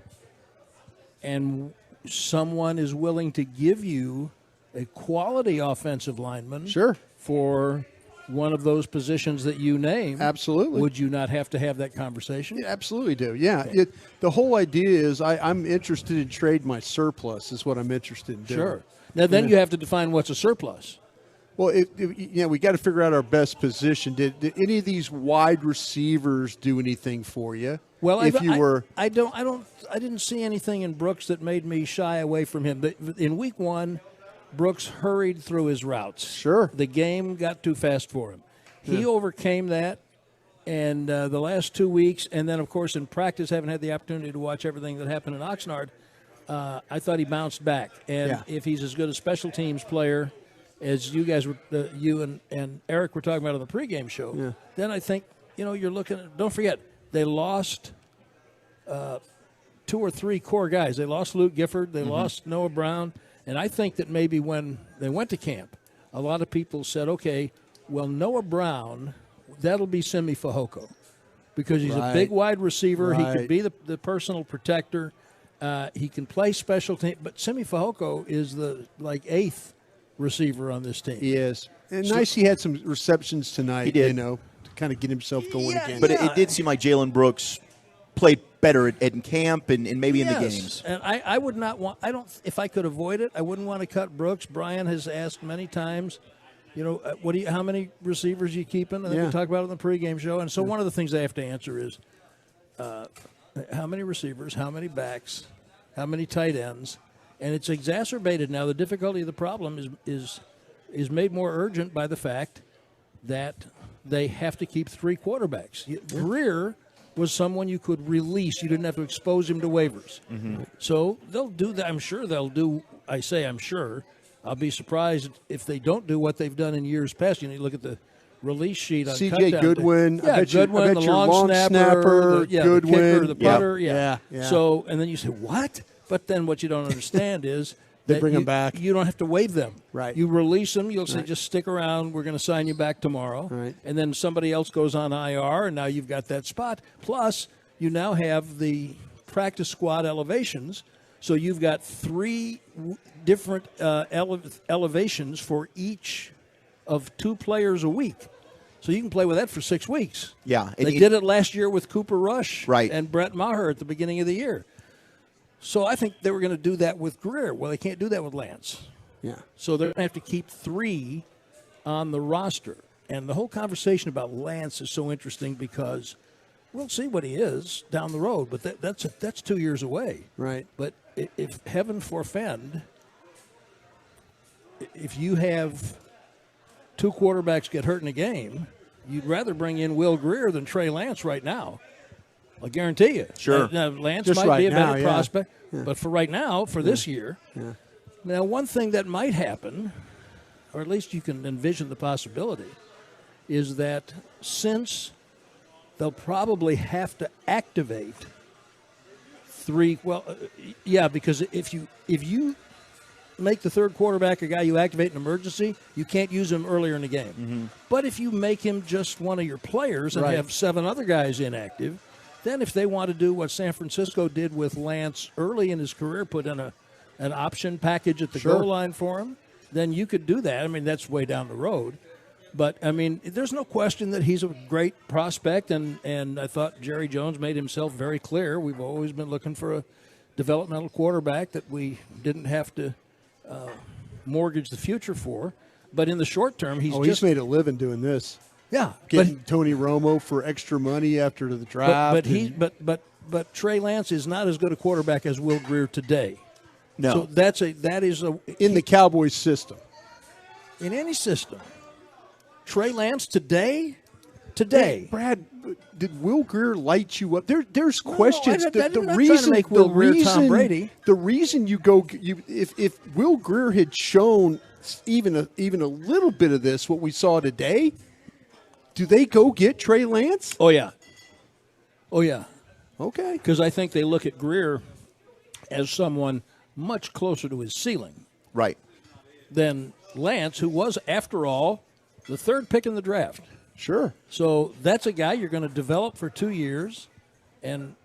and someone is willing to give you a quality offensive lineman Sure. for one of those positions that you name. Absolutely. Would you not have to have that conversation? You absolutely do. Yeah. The whole idea is I'm interested in trade my surplus is what I'm interested in doing. Sure. Now, then you have to define what's a surplus. Well, we got to figure out our best position. Did any of these wide receivers do anything for you? Well, if I didn't see anything in Brooks that made me shy away from him. But in week 1, Brooks hurried through his routes. Sure. The game got too fast for him. He overcame that, and the last 2 weeks, and then, of course, in practice, haven't had the opportunity to watch everything that happened in Oxnard, I thought he bounced back. And if he's as good a special teams player as you guys were, you and Eric were talking about on the pregame show, then I think, you're looking at, don't forget, they lost 2 or 3 core guys. They lost Luke Gifford. They lost Noah Brown. And I think that maybe when they went to camp, a lot of people said, okay, well, Noah Brown, that'll be Simi Fehoko because he's a big wide receiver. He could be the personal protector. He can play special team. But Simi Fehoko is the 8th receiver on this team. He is. And nice he had some receptions tonight, He did. to kind of get himself going again. But it did seem like Jalen Brooks played better in camp and maybe in the games. And I would not want. If I could avoid it, I wouldn't want to cut Brooks. Brian has asked many times, how many receivers you keeping? And then we talk about it in the pregame show. And so one of the things I have to answer is, how many receivers, how many backs, how many tight ends, and it's exacerbated now. The difficulty of the problem is made more urgent by the fact that they have to keep 3 quarterbacks. Grier was someone you could release. You didn't have to expose him to waivers. So they'll do that. I'm sure they'll do. I say I'm sure. I'll be surprised if they don't do what they've done in years past. You look at the release sheet on C.J. cutdown. Goodwin. Yeah, Goodwin, the long snapper, the Goodwin. kicker, the putter. Yeah. So, and then you say, what? But then what you don't understand is They that bring you, them back. You don't have to waive them. Right. You release them. You'll say, Right. just stick around. We're going to sign you back tomorrow. Right. And then somebody else goes on IR, and now you've got that spot. Plus, you now have the practice squad elevations. So you've got 3 different elevations for each of 2 players a week. So you can play with that for 6 weeks. Yeah. They did it last year with Cooper Rush Right. and Brett Maher at the beginning of the year. So I think they were going to do that with Grier. Well, they can't do that with Lance. Yeah. So they're going to have to keep 3 on the roster. And the whole conversation about Lance is so interesting because we'll see what he is down the road, but that's 2 years away. Right. But if heaven forfend, if you have 2 quarterbacks get hurt in a game, you'd rather bring in Will Grier than Trey Lance right now. I guarantee you. Sure. Now, Lance Just might right be a now, better yeah. prospect, Yeah. but for right now, for this year. Yeah. Now, one thing that might happen, or at least you can envision the possibility, is that since they'll probably have to activate 3. Well, yeah, because if you make the third quarterback a guy you activate in emergency, you can't use him earlier in the game. Mm-hmm. But if you make him just one of your players and have 7 other guys inactive, then if they want to do what San Francisco did with Lance early in his career, put in an option package at the goal line for him, then you could do that. I mean, that's way down the road. But, I mean, there's no question that he's a great prospect, and I thought Jerry Jones made himself very clear. We've always been looking for a developmental quarterback that we didn't have to mortgage the future for. But in the short term, he's made a living doing this. Yeah. Getting Tony Romo for extra money after the draft. But Trey Lance is not as good a quarterback as Will Grier today. No. So that is in the Cowboys system. In any system. Trey Lance today? Today. Hey, Brad, did Will Grier light you up? There's questions. I'm not trying to make Will Grier Tom Brady. The reason if Will Grier had shown even a little bit of this, what we saw today, do they go get Trey Lance? Oh, yeah. Okay. Because I think they look at Grier as someone much closer to his ceiling. Right. Than Lance, who was, after all, the third pick in the draft. Sure. So that's a guy you're going to develop for 2 years and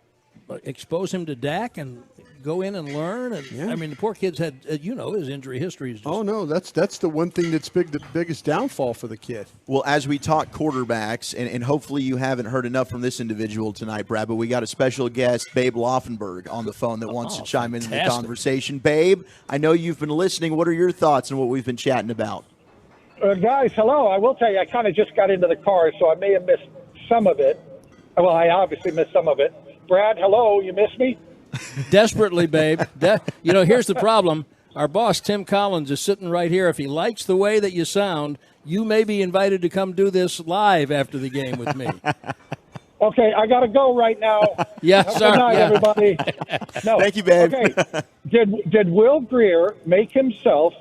expose him to Dak and go in and learn. And I mean, the poor kid's had, his injury history is just. Oh, no, that's the one thing that's the biggest downfall for the kid. Well, as we talk quarterbacks, and hopefully you haven't heard enough from this individual tonight, Brad, but we got a special guest, Babe Laufenberg, on the phone that wants to chime in the conversation. Babe, I know you've been listening. What are your thoughts on what we've been chatting about? Guys, hello. I will tell you, I kind of just got into the car, so I may have missed some of it. Well, I obviously missed some of it. Brad, hello. You missed me? Desperately, babe. Here's the problem. Our boss, Tim Collins, is sitting right here. If he likes the way that you sound, you may be invited to come do this live after the game with me. Okay, I got to go right now. Sorry. Good night, everybody. No. Thank you, babe. Okay. Did Will Grier make himself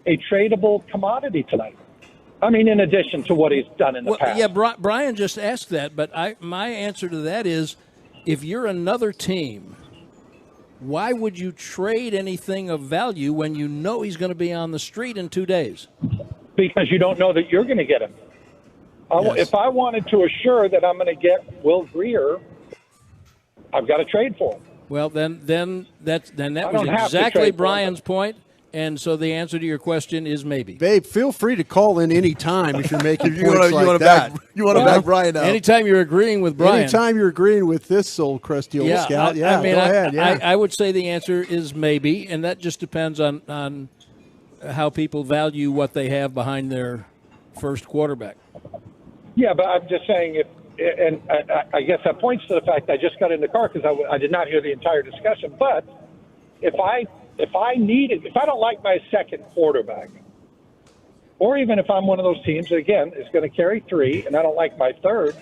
a tradable commodity tonight? I mean, in addition to what he's done in the past. Yeah, Brian just asked that, but my answer to that is, if you're another team, why would you trade anything of value when you know he's going to be on the street in 2 days? Because you don't know that you're going to get him. Yes. If I wanted to assure that I'm going to get Will Grier, I've got to trade for him. Well, then that was exactly Brian's point. And so the answer to your question is maybe. Babe, feel free to call in any time if you're making points like that. You want to back Brian up. Anytime you're agreeing with Brian. Anytime you're agreeing with this old crusty old scout. Go ahead. I would say the answer is maybe, and that just depends on how people value what they have behind their first quarterback. Yeah, but I'm just saying, I guess that points to the fact I just got in the car because I did not hear the entire discussion. But if I don't like my second quarterback, or even if I'm one of those teams that, again, is going to carry 3, and I don't like my third,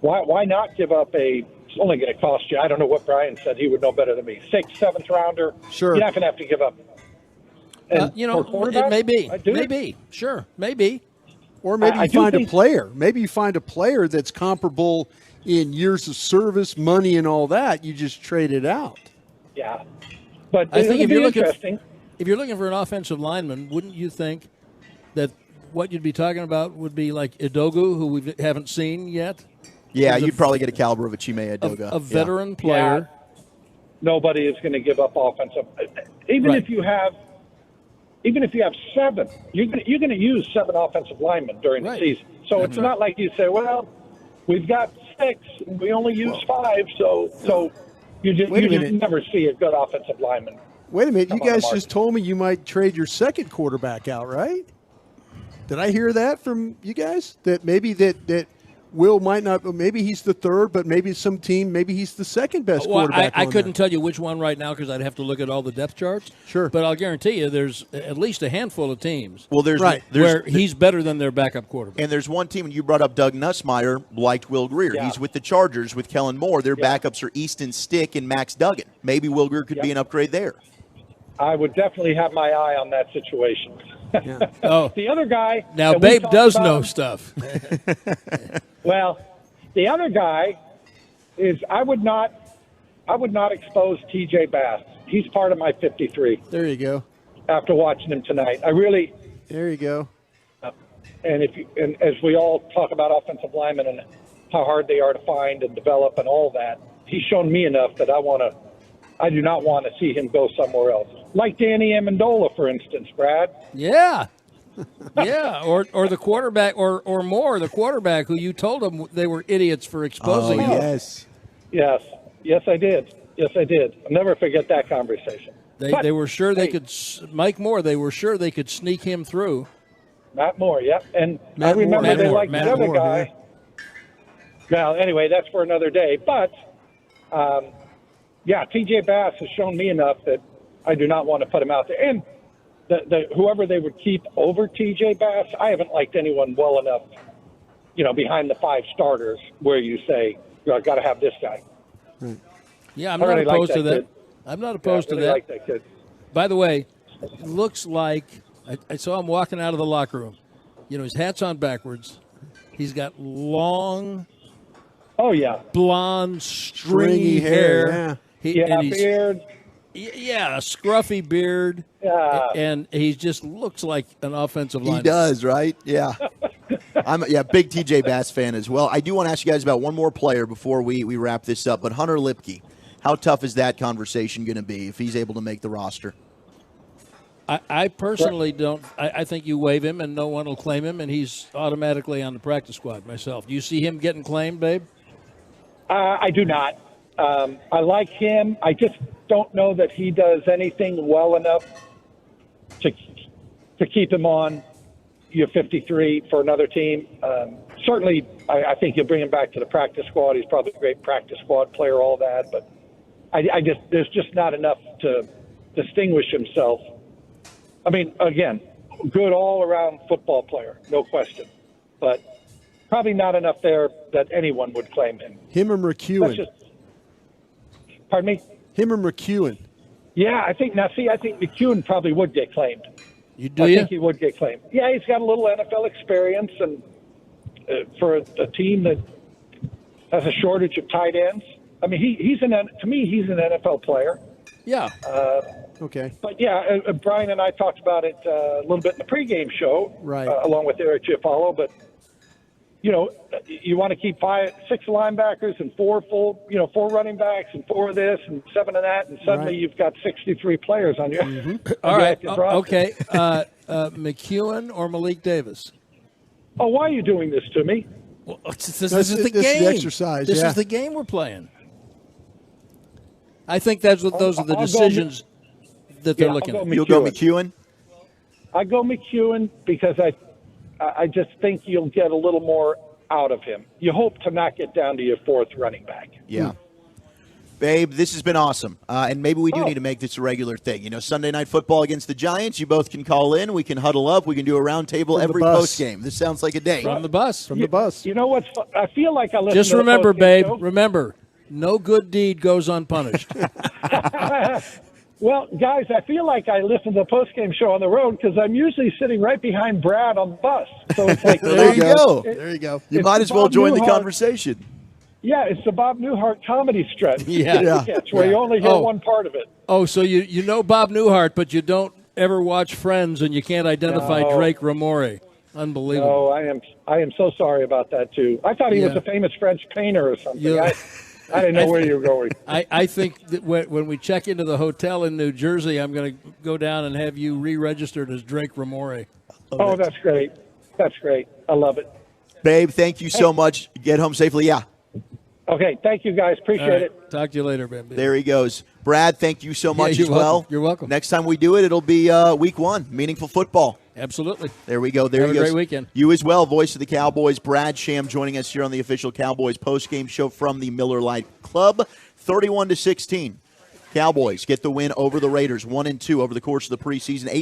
why not give up it's only going to cost you, I don't know what Brian said, he would know better than me, 6th, 7th rounder. Sure. You're not going to have to give up. It may be. Maybe. Sure. Maybe. Or maybe you find a player. Maybe you find a player that's comparable in years of service, money, and all that. You just trade it out. Yeah. But I think if you're looking for an offensive lineman, wouldn't you think that what you'd be talking about would be like Edogu, who we haven't seen yet? Yeah, you'd probably get a caliber of a Chime Edoga. A veteran player. Yeah. Nobody is going to give up offensive. Even if you have 7, you're going to use 7 offensive linemen during the season. So it's not like you say, well, we've got 6, and we only use 5, so you just never see a good offensive lineman. Wait a minute, you guys just told me you might trade your second quarterback out, right? Did I hear that from you guys? That maybe that Will might not, maybe he's the third, but maybe some team, maybe he's the second best quarterback. I couldn't tell you which one right now because I'd have to look at all the depth charts. Sure. But I'll guarantee you there's at least a handful of teams where he's better than their backup quarterback. And there's one team, and you brought up Doug Nussmeier, liked Will Grier. Yeah. He's with the Chargers with Kellen Moore. Their backups are Easton Stick and Max Duggan. Maybe Will Grier could be an upgrade there. I would definitely have my eye on that situation. Yeah. The other guy. Now, Babe does know stuff. Well, the other guy is I would not I would not expose T.J. Bass. He's part of my 53. There you go. After watching him tonight, I really. There you go. And as we all talk about offensive linemen and how hard they are to find and develop and all that, he's shown me enough that I do not want to see him go somewhere else. Like Danny Amendola, for instance, Brad. Yeah. Yeah, or the quarterback, or more, the quarterback who you told them they were idiots for exposing him. Yes. Yes, I did. I'll never forget that conversation. They were sure they could, Mike Moore, they were sure they could sneak him through. Matt Moore, yeah. And Matt I remember Moore, they Matt liked Moore, the other Matt guy. Well, anyway, that's for another day. But, T.J. Bass has shown me enough that I do not want to put him out there. And whoever they would keep over T.J. Bass, I haven't liked anyone well enough, behind the 5 starters where you say, I've got to have this guy. Right. Yeah, I'm not opposed to that. I'm not opposed to that. Like that kid. By the way, it looks like I saw him walking out of the locker room. His hat's on backwards. He's got long, blonde, stringy hair. Yeah. Beard. Yeah, a scruffy beard. Yeah. And he just looks like an offensive lineman. He does, right? Yeah. I'm a big TJ Bass fan as well. I do want to ask you guys about one more player before we wrap this up, but Hunter Lipke, how tough is that conversation going to be if he's able to make the roster? I personally don't. I think you waive him and no one will claim him, and he's automatically on the practice squad myself. Do you see him getting claimed, babe? I do not. I like him. I just don't know that he does anything well enough to keep him on your 53 for another team. Certainly, I think you'll bring him back to the practice squad. He's probably a great practice squad player, all that. But there's just not enough to distinguish himself. I mean, again, good all-around football player, no question. But probably not enough there that anyone would claim him. Him or McEwen? Pardon me? Him or McEwen? Yeah, I think McEwen probably would get claimed. I think he would get claimed. Yeah, he's got a little NFL experience, and for a team that has a shortage of tight ends. I mean, he's an NFL player. Yeah. Okay. But yeah, Brian and I talked about it a little bit in the pregame show, right? Along with Eric Chiafalo. But you want to keep 6 linebackers and 4 running backs and 4 of this and 7 of that, and suddenly you've got 63 players on your. Mm-hmm. All right. Okay. McEwen or Malik Davis? Oh, why are you doing this to me? Well, this is the game. The exercise. This is the game we're playing. I think those are the decisions that they're looking at. You'll go McEwen? I go McEwen because I just think you'll get a little more out of him. You hope to not get down to your 4th running back. Yeah. Babe, this has been awesome. And maybe we do need to make this a regular thing. Sunday Night Football against the Giants, you both can call in. We can huddle up. We can do a round table every post game. This sounds like a day. From the bus. From the bus. You know what's I feel like I listen Just to remember, the babe, show. remember, no good deed goes unpunished. Well, guys, I feel like I listen to the postgame show on the road because I'm usually sitting right behind Brad on the bus. So it's like there you go. There you go. You might as well join the conversation. Yeah, it's the Bob Newhart comedy stretch. Yeah. Where you only hear one part of it. Oh, so you know Bob Newhart, but you don't ever watch Friends, and you can't identify Drake Ramore. Unbelievable. Oh, I am so sorry about that too. I thought he was a famous French painter or something. Yeah. I didn't know where you were going. I think that when we check into the hotel in New Jersey, I'm going to go down and have you re-registered as Drake Ramore. Oh, that's great. That's great. I love it. Babe, thank you so much. Get home safely. Yeah. Okay, thank you, guys. Appreciate it. Talk to you later, baby. There he goes. Brad, thank you so much as well. You're welcome. Next time we do it, it'll be week 1, meaningful football. Absolutely. There we go. There Have he a goes. great weekend. You as well, voice of the Cowboys, Brad Sham, joining us here on the official Cowboys postgame show from the Miller Lite Club, 31-16. Cowboys get the win over the Raiders, 1-2 over the course of the preseason.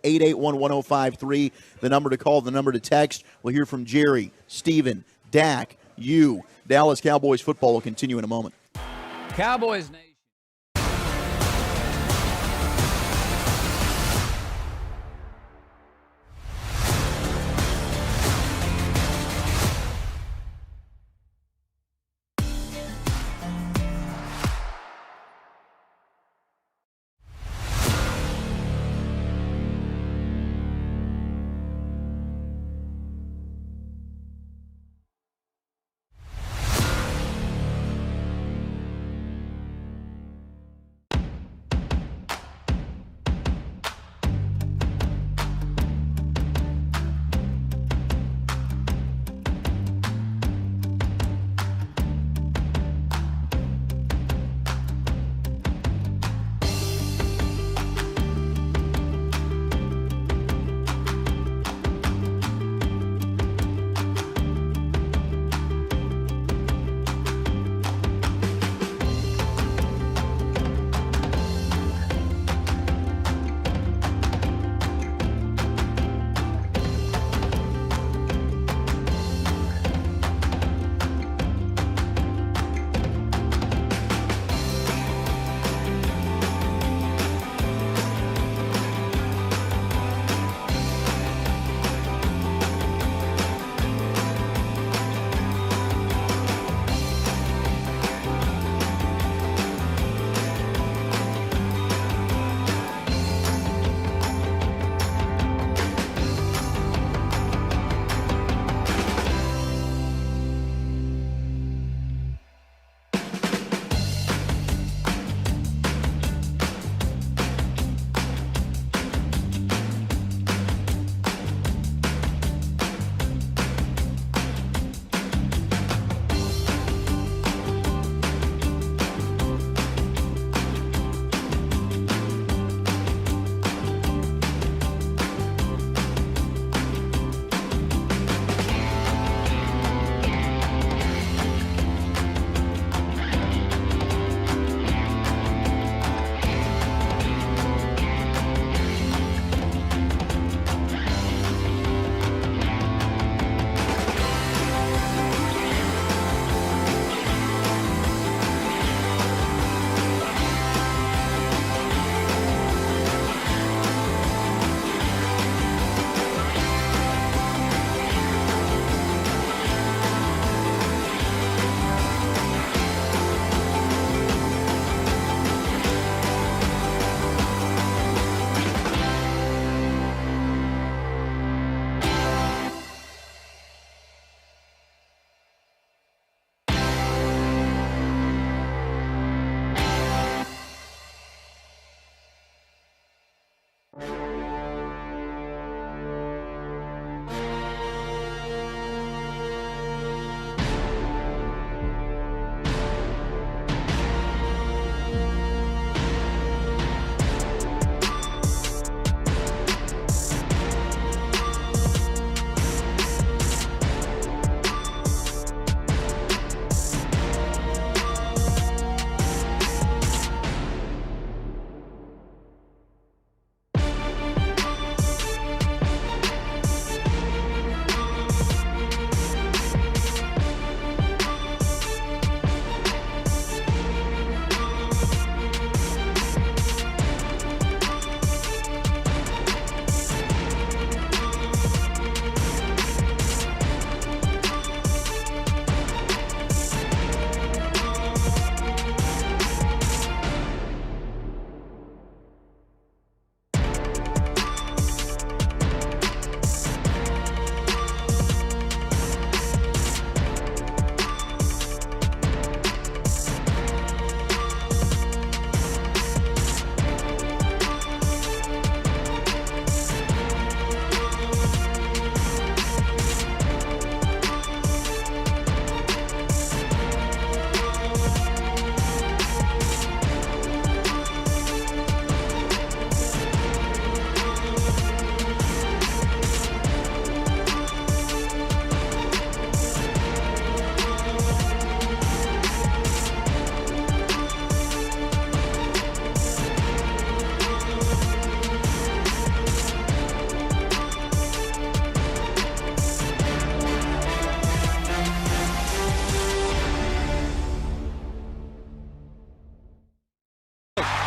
877-881-1053, the number to call, the number to text. We'll hear from Jerry, Steven, Dak, you. Dallas Cowboys football will continue in a moment. Cowboys Nation.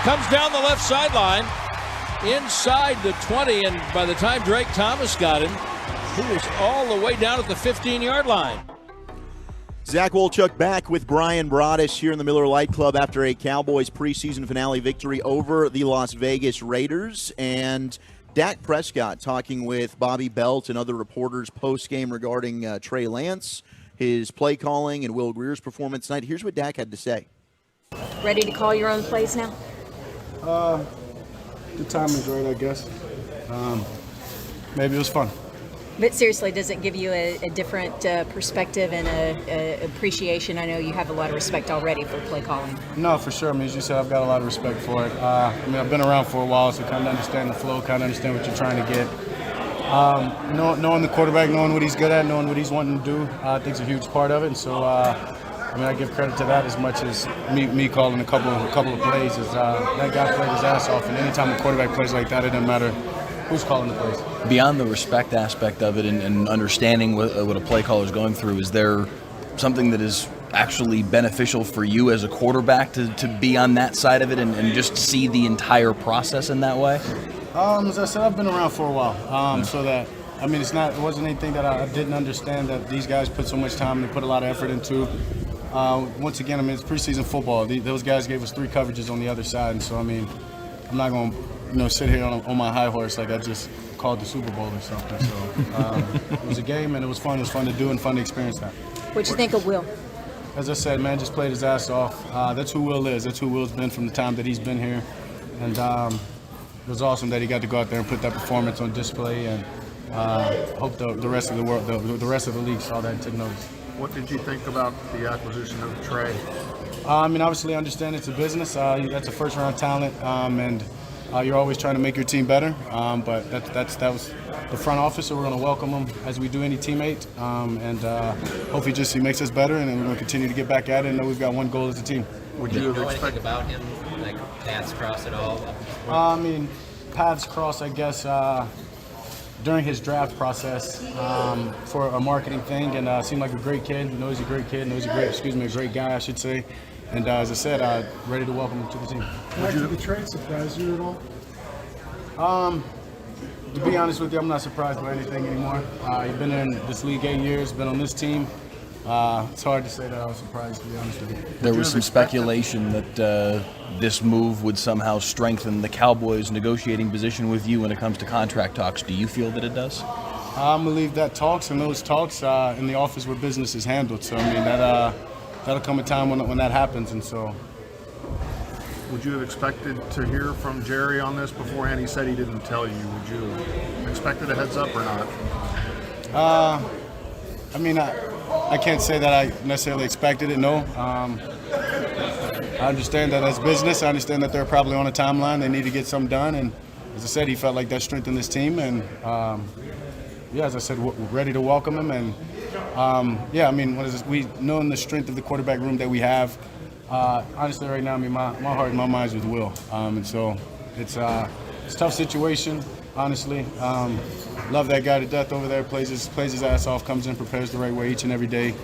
comes down the left sideline, inside the 20, and by the time Drake Thomas got him, he was all the way down at the 15-yard line. Zach Wolchuk back with Brian Broadus here in the Miller Lite Club after a Cowboys preseason finale victory over the Las Vegas Raiders. And Dak Prescott talking with Bobby Belt and other reporters post-game regarding Trey Lance, his play calling, and Will Grier's performance tonight. Here's what Dak had to say. Ready to call your own plays now? The timing's right, I guess. Maybe it was fun. But seriously, does it give you a different perspective and a appreciation? I know you have a lot of respect already for play calling. No, for sure. I mean, as you said, I've got a lot of respect for it. I've been around for a while, so kind of understand the flow, kind of understand what you're trying to get. Knowing the quarterback, knowing what he's good at, knowing what he's wanting to do, I think is a huge part of it. And so, I give credit to that as much as me calling a couple of plays. That guy played his ass off, and anytime a quarterback plays like that, it doesn't matter who's calling the plays. Beyond the respect aspect of it and understanding what a play caller is going through, is there something that is actually beneficial for you as a quarterback to be on that side of it and just see the entire process in that way? As I said, I've been around for a while, so that it wasn't anything that I didn't understand that these guys put so much time and put a lot of effort into. Once again, it's preseason football. Those guys gave us 3 coverages on the other side, and so I'm not going to sit here on my high horse like I just called the Super Bowl or something. So it was a game, and it was fun. It was fun to do and fun to experience that. What'd you think of Will? As I said, man, just played his ass off. That's who Will is. That's who Will's been from the time that he's been here, and it was awesome that he got to go out there and put that performance on display, and hope the rest of the world, the rest of the league saw that and took notice. What did you think about the acquisition of Trey? Obviously, I understand it's a business. That's a first-round talent, and you're always trying to make your team better. But that was the front office, so we're going to welcome him as we do any teammate, and hope he makes us better, and then we're going to continue to get back at it. And know we've got one goal as a team. Would you have expected about him, like paths cross at all? Paths cross, I guess. During his draft process for a marketing thing, and seemed like a great kid. Knows he's a great kid. A great guy, I should say. And as I said, ready to welcome him to the team. Did the trade surprise you at all? To be honest with you, I'm not surprised by anything anymore. He's been in this league 8 years, been on this team. It's hard to say that I was surprised, to be honest with you. There was some speculation that this move would somehow strengthen the Cowboys' negotiating position with you when it comes to contract talks. Do you feel that it does? I'm going to leave that talks and those talks in the office where business is handled. So, that'll come a time when that happens, and so. Would you have expected to hear from Jerry on this beforehand? He said he didn't tell you. Would you have expected a heads up or not? I can't say that I necessarily expected it, no. I understand that as business. I understand that they're probably on a timeline. They need to get something done. And as I said, he felt like that strengthened this team. And, as I said, we're ready to welcome him. And, what is this? We knowing the strength of the quarterback room that we have, honestly right now, my heart and my mind is with Will. And so it's a tough situation, honestly. Love that guy to death over there. Plays his ass off. Comes in, prepares the right way each and every day.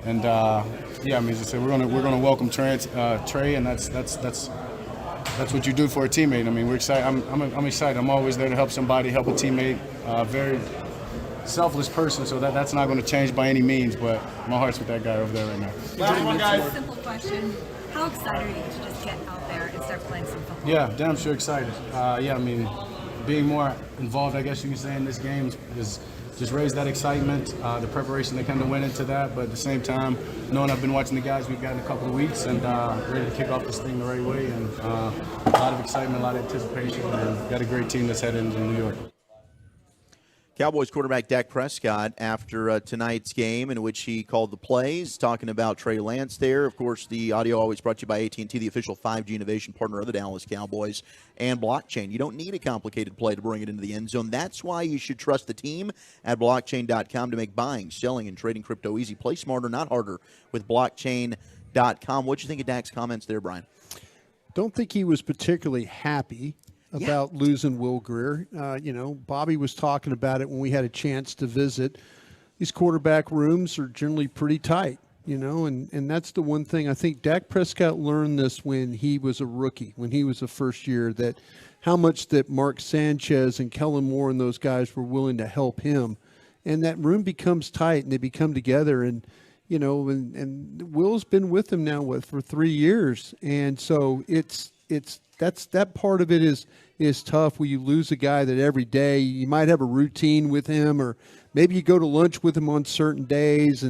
And as I said, we're gonna welcome Trey, and that's what you do for a teammate. We're excited. I'm excited. I'm always there to help somebody, help a teammate. Very selfless person, so that's not going to change by any means. But my heart's with that guy over there right now. Last one, guys. Simple question: how excited are you to just get out there and start playing some football? Yeah, damn sure excited. Being more involved, I guess you can say, in this game is just raise that excitement, the preparation that kind of went into that, but at the same time, knowing I've been watching the guys we've got in a couple of weeks and ready to kick off this thing the right way, and a lot of excitement, a lot of anticipation, and got a great team that's headed into New York. Cowboys quarterback Dak Prescott after tonight's game in which he called the plays, talking about Trey Lance there. Of course, the audio always brought to you by AT&T, the official 5G innovation partner of the Dallas Cowboys, and blockchain. You don't need a complicated play to bring it into the end zone. That's why you should trust the team at blockchain.com to make buying, selling, and trading crypto easy. Play smarter, not harder with blockchain.com. What do you think of Dak's comments there, Brian? Don't think he was particularly happy about losing Will Grier. Bobby was talking about it when we had a chance to visit. These quarterback rooms are generally pretty tight. and that's the one thing. I think Dak Prescott learned this when he was a rookie, when he was a first year, that how much that Mark Sanchez and Kellen Moore and those guys were willing to help him. And that room becomes tight, and they become together. And, and Will's been with him now for 3 years. And so that part of it is tough where you lose a guy that every day you might have a routine with him, or maybe you go to lunch with him on certain days,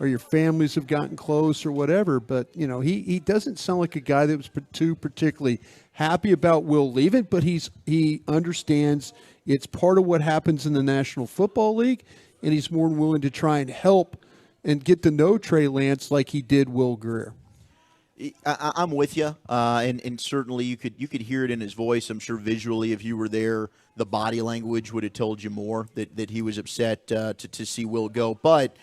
or your families have gotten close or whatever. But, he doesn't sound like a guy that was too particularly happy about Will leaving, but he understands it's part of what happens in the National Football League, and he's more than willing to try and help and get to know Trey Lance like he did Will Grier. I'm with you, and certainly you could hear it in his voice. I'm sure visually, if you were there, the body language would have told you more that he was upset to see Will go. But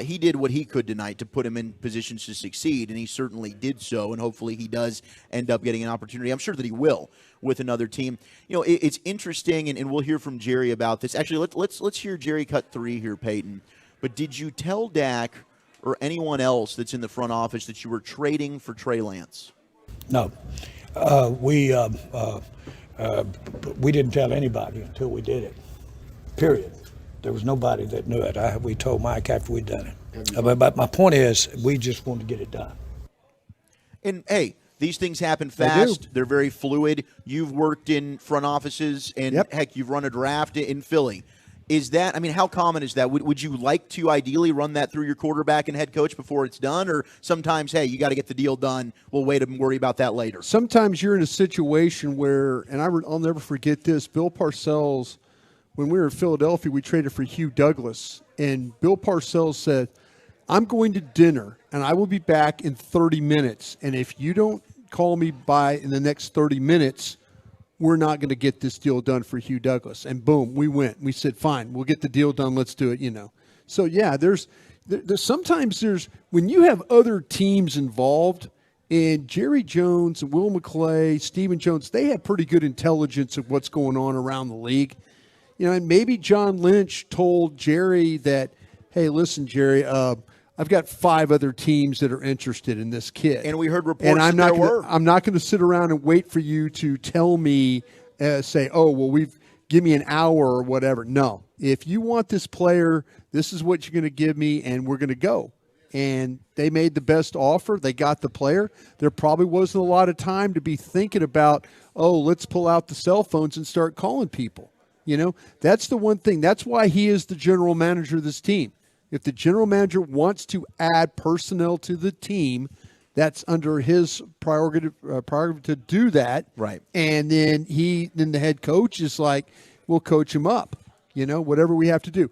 he did what he could tonight to put him in positions to succeed, and he certainly did so, and hopefully he does end up getting an opportunity. I'm sure that he will with another team. It's interesting, and we'll hear from Jerry about this. Actually, let's hear Jerry cut 3 here, Peyton. But did you tell Dak or anyone else that's in the front office that you were trading for Trey Lance? No. We didn't tell anybody until we did it, period. There was nobody that knew it. We told Mike after we'd done it. But my point is, we just wanted to get it done. And, hey, these things happen fast. They're very fluid. You've worked in front offices, and, heck, you've run a draft in Philly. Is that, how common is that? Would you like to ideally run that through your quarterback and head coach before it's done? Or sometimes, hey, you got to get the deal done. We'll wait and worry about that later. Sometimes you're in a situation where, and I'll never forget this, Bill Parcells, when we were in Philadelphia, we traded for Hugh Douglas. And Bill Parcells said, I'm going to dinner, and I will be back in 30 minutes. And if you don't call me by in the next 30 minutes, we're not going to get this deal done for Hugh Douglas. And boom, we went. We said, fine, we'll get the deal done. Let's do it, So, yeah, there's sometimes when you have other teams involved, and Jerry Jones and Will McClay, Stephen Jones, they have pretty good intelligence of what's going on around the league. And maybe John Lynch told Jerry that, hey, listen, Jerry, I've got 5 other teams that are interested in this kid. And we heard reports and I'm that I'm not going to sit around and wait for you to tell me, say, oh, well, give me an hour or whatever. No. If you want this player, this is what you're going to give me, and we're going to go. And they made the best offer. They got the player. There probably wasn't a lot of time to be thinking about, oh, let's pull out the cell phones and start calling people. That's the one thing. That's why he is the general manager of this team. If the general manager wants to add personnel to the team, that's under his prerogative to do that. Right. And then the head coach is like, we'll coach him up, whatever we have to do.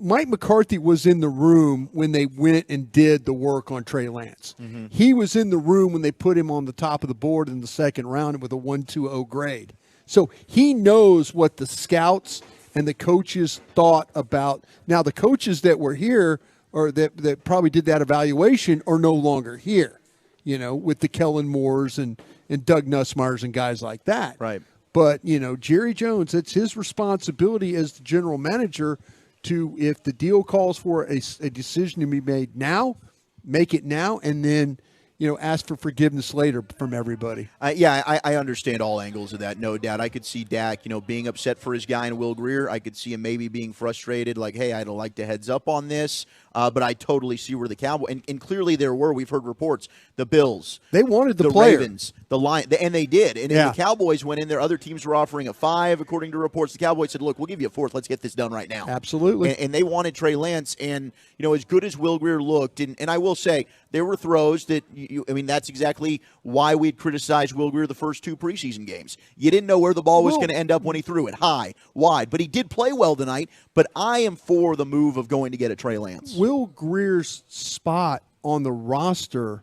Mike McCarthy was in the room when they went and did the work on Trey Lance. Mm-hmm. He was in the room when they put him on the top of the board in the second round with a 1.20 grade. So he knows what the scouts and the coaches thought about. Now, the coaches that were here or that probably did that evaluation are no longer here, with the Kellen Moores and Doug Nussmeyers and guys like that. Right. But, Jerry Jones, it's his responsibility as the general manager to, if the deal calls for a decision to be made now, make it now, and then ask for forgiveness later from everybody. I understand all angles of that, no doubt. I could see Dak, being upset for his guy in Will Grier. I could see him maybe being frustrated, like, hey, I'd like to heads up on this. But I totally see where the Cowboys, and clearly we've heard reports, the Bills. They wanted the player. Ravens. The Lions, and they did. And the Cowboys went in there. Other teams were offering a 5, according to reports. The Cowboys said, look, we'll give you a 4th. Let's get this done right now. Absolutely. And they wanted Trey Lance. And, as good as Will Grier looked, and I will say, there were throws that, that's exactly why we'd criticized Will Grier the first 2 preseason games. You didn't know where the ball was going to end up when he threw it, high, wide. But he did play well tonight. But I am for the move of going to get a Trey Lance. Will Grier's spot on the roster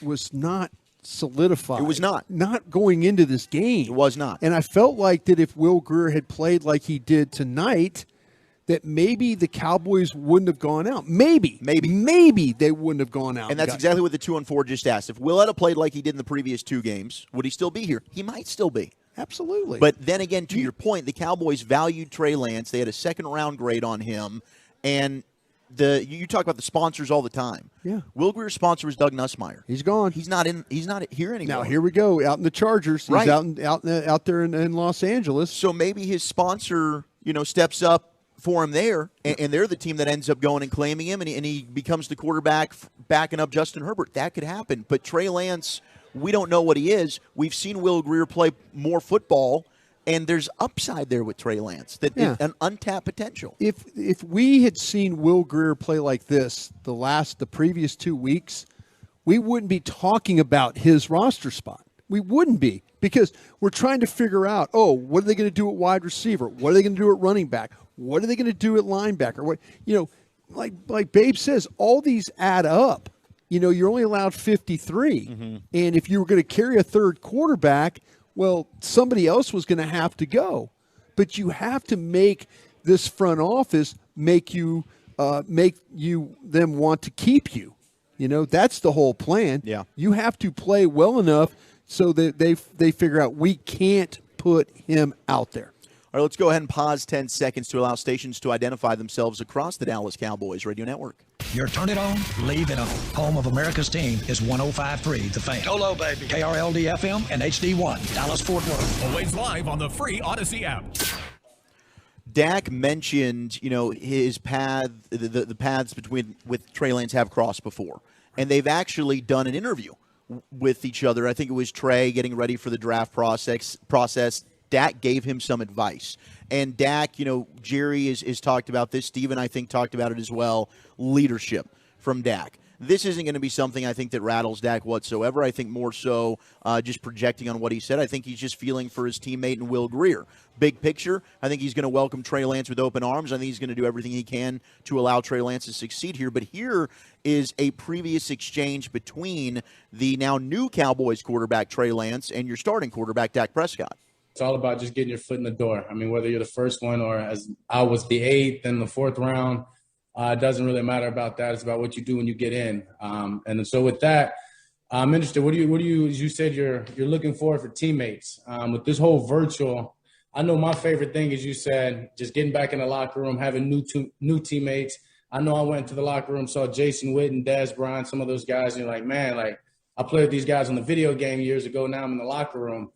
was not solidified. It was not. Not going into this game. It was not. And I felt like that if Will Grier had played like he did tonight, that maybe the Cowboys wouldn't have gone out. Maybe they wouldn't have gone out. And that's exactly what the 2-4 just asked. If Will had played like he did in the previous 2 games, would he still be here? He might still be. Absolutely. But then again, to your point, the Cowboys valued Trey Lance. They had a 2nd-round grade on him, and you talk about the sponsors all the time. Yeah. Will Grier's sponsor was Doug Nussmeier. He's gone. He's not here anymore. Now here we go, out in the Chargers. He's Right. out there in Los Angeles. So maybe his sponsor, steps up for him there, and they're the team that ends up going and claiming him, and he becomes the quarterback backing up Justin Herbert. That could happen. But Trey Lance, we don't know what he is. We've seen Will Grier play more football, and there's upside there with Trey Lance, an untapped potential. If we had seen Will Grier play like this the previous 2 weeks, we wouldn't be talking about his roster spot. We wouldn't be, because we're trying to figure out, what are they going to do at wide receiver? What are they going to do at running back? What are they going to do at linebacker? What like Babe says, all these add up. You're only allowed 53, and if you were going to carry a third quarterback, well, somebody else was going to have to go. But you have to make this front office make them want to keep you. That's the whole plan. Yeah. You have to play well enough so that they figure out we can't put him out there. All right, let's go ahead and pause 10 seconds to allow stations to identify themselves across the Dallas Cowboys radio network. Your turn it on, leave it on. Home of America's team is 105.3 The Fan. Hello, baby. KRLD FM and HD1, Dallas Fort Worth. Always live on the free Odyssey app. Dak mentioned, his path, the paths with Trey Lance have crossed before, and they've actually done an interview with each other. I think it was Trey getting ready for the draft process. Dak gave him some advice. And Dak, Jerry is talked about this. Steven, I think, talked about it as well. Leadership from Dak. This isn't going to be something I think that rattles Dak whatsoever. I think more so just projecting on what he said. I think he's just feeling for his teammate and Will Grier. Big picture, I think he's going to welcome Trey Lance with open arms. I think he's going to do everything he can to allow Trey Lance to succeed here. But here is a previous exchange between the now new Cowboys quarterback, Trey Lance, and your starting quarterback, Dak Prescott. It's all about just getting your foot in the door. I mean, whether you're the first one or as I was the 8th in the 4th round, it doesn't really matter about that. It's about what you do when you get in. And so with that, I'm interested. What do you? As you said, you're looking for teammates with this whole virtual. I know my favorite thing is you said just getting back in the locker room, having new teammates. I know I went to the locker room, saw Jason Witten, Dez Bryant, some of those guys, and you're like, man, I played with these guys on the video game years ago. Now I'm in the locker room.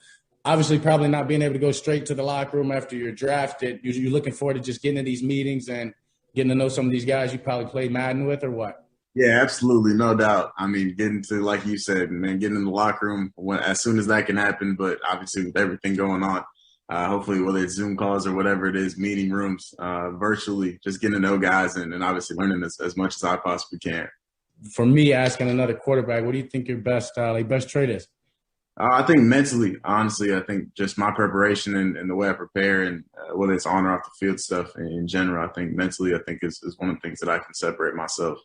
Obviously, probably not being able to go straight to the locker room after you're drafted. You're looking forward to just getting to these meetings and getting to know some of these guys you probably played Madden with, or what? Yeah, absolutely, no doubt. I mean, getting to, like you said, man, getting in the locker room as soon as that can happen. But obviously, with everything going on, hopefully, whether it's Zoom calls or whatever it is, meeting rooms, virtually, just getting to know guys and obviously learning as much as I possibly can. For me, asking another quarterback, what do you think your best trait is? I think mentally, honestly, I think just my preparation and the way I prepare, and whether it's on or off the field stuff in general, I think mentally, I think is one of the things that I can separate myself.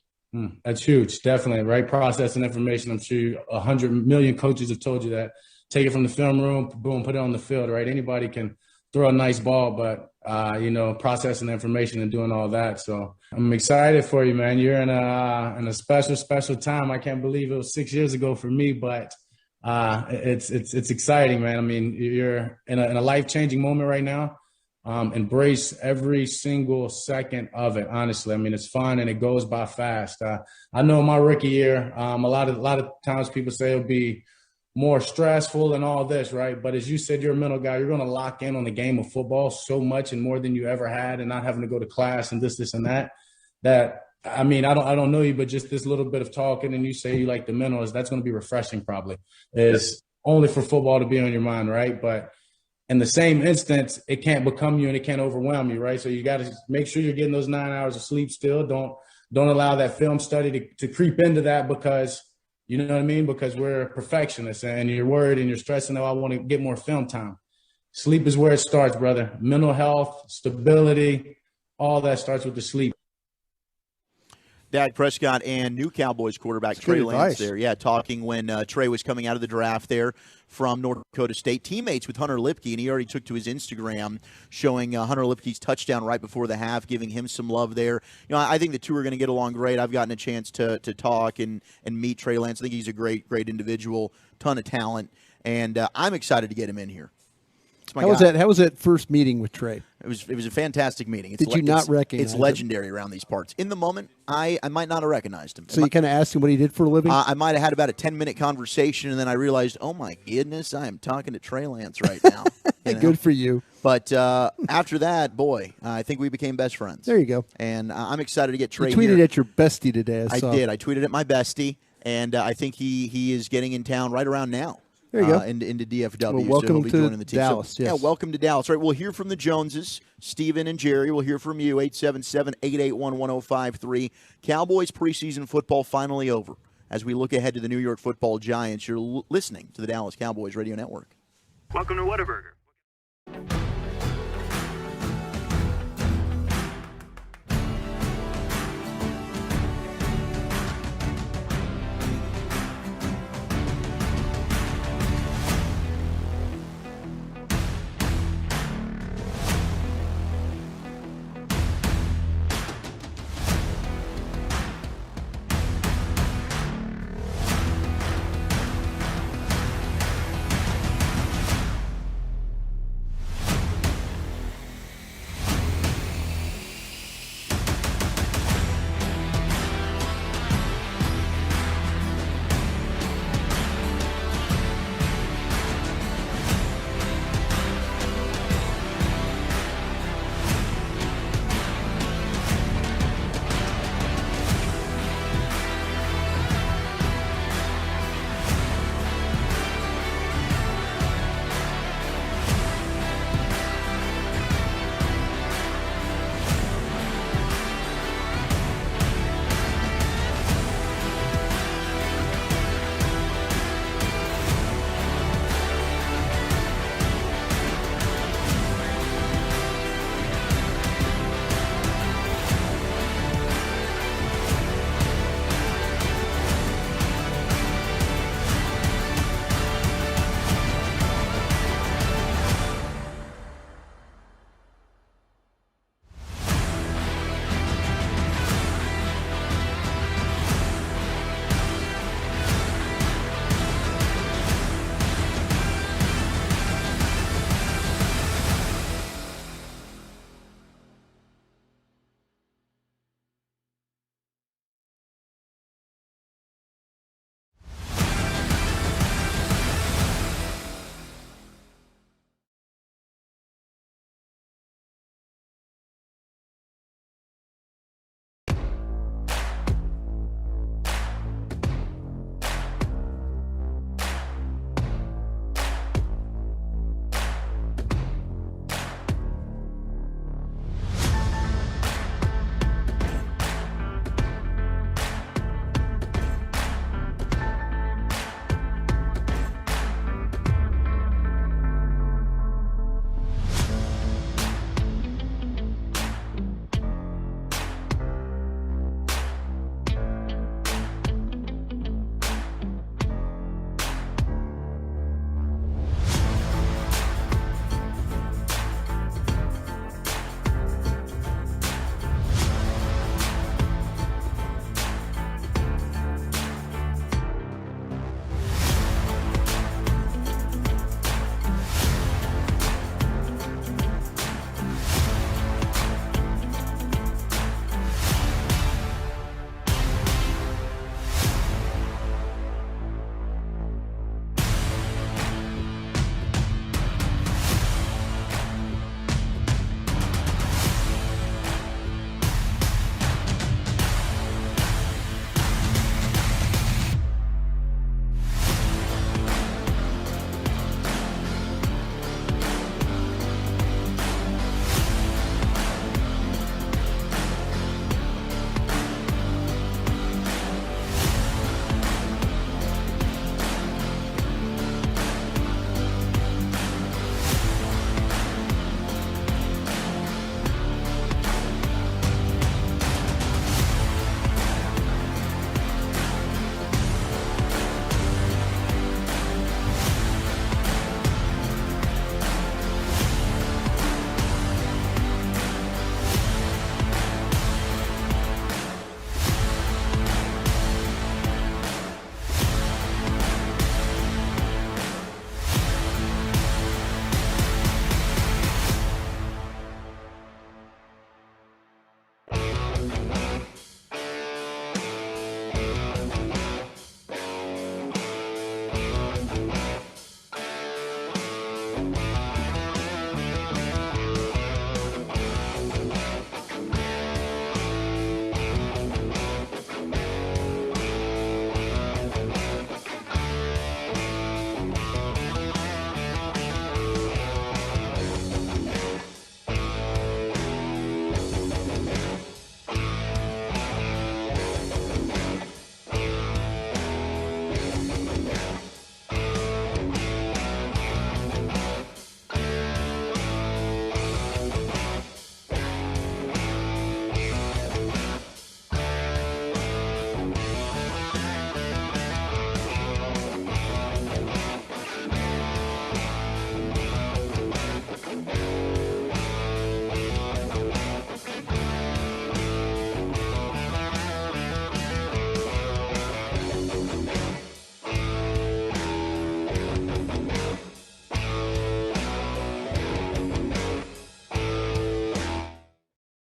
That's huge, definitely. Right, processing information. I'm sure 100 million coaches have told you that. Take it from the film room, boom, put it on the field. Right, anybody can throw a nice ball, but processing the information and doing all that. So I'm excited for you, man. You're in a special time. I can't believe it was 6 years ago for me, but. It's exciting, man. I mean, you're in a life-changing moment right now. Embrace every single second of it, honestly. I mean, it's fun and it goes by fast. I know my rookie year, a lot of times people say it'll be more stressful and all this, right? But as you said, you're a mental guy. You're going to lock in on the game of football so much and more than you ever had, and not having to go to class and this and that. I mean, I don't know you, but just this little bit of talking, and you say you like the mentals, that's going to be refreshing probably. It's only for football to be on your mind, right? But in the same instance, it can't become you and it can't overwhelm you, right? So you got to make sure you're getting those 9 hours of sleep still. Don't allow that film study to creep into that, because you know what I mean? Because we're perfectionists and you're worried and you're stressing, I want to get more film time. Sleep is where it starts, brother. Mental health, stability, all that starts with the sleep. Dak Prescott and new Cowboys quarterback Trey Lance there. Yeah, talking when Trey was coming out of the draft there from North Dakota State. Teammates with Hunter Lipke, and he already took to his Instagram showing Hunter Lipke's touchdown right before the half, giving him some love there. You know, I think the two are going to get along great. I've gotten a chance to talk and meet Trey Lance. I think he's a great individual, ton of talent, and I'm excited to get him in here. Marks, my How guy. was that? How was that first meeting with Trey? It was a fantastic meeting. Did you not recognize It's him? legendary around these parts. In the moment, I might not have recognized him. So you kind of asked him what he did for a living? I might have had about a 10-minute conversation, and then I realized, oh, my goodness, I am talking to Trey Lance right now. You know? Good for you. But after that, boy, I think we became best friends. There you go. And I'm excited to get Trey You tweeted here. at your bestie today. I saw. did. I tweeted at my bestie, and I think he is getting in town right around now. There you go. Into DFW. Well, welcome so he'll be to joining the team. Dallas, So, yes. Yeah, welcome to Dallas. Right, we'll hear from the Joneses, Steven and Jerry. We'll hear from you, 877-881-1053. Cowboys preseason football finally over. As we look ahead to the New York Football Giants, you're listening to the Dallas Cowboys Radio Network. Welcome to Whataburger.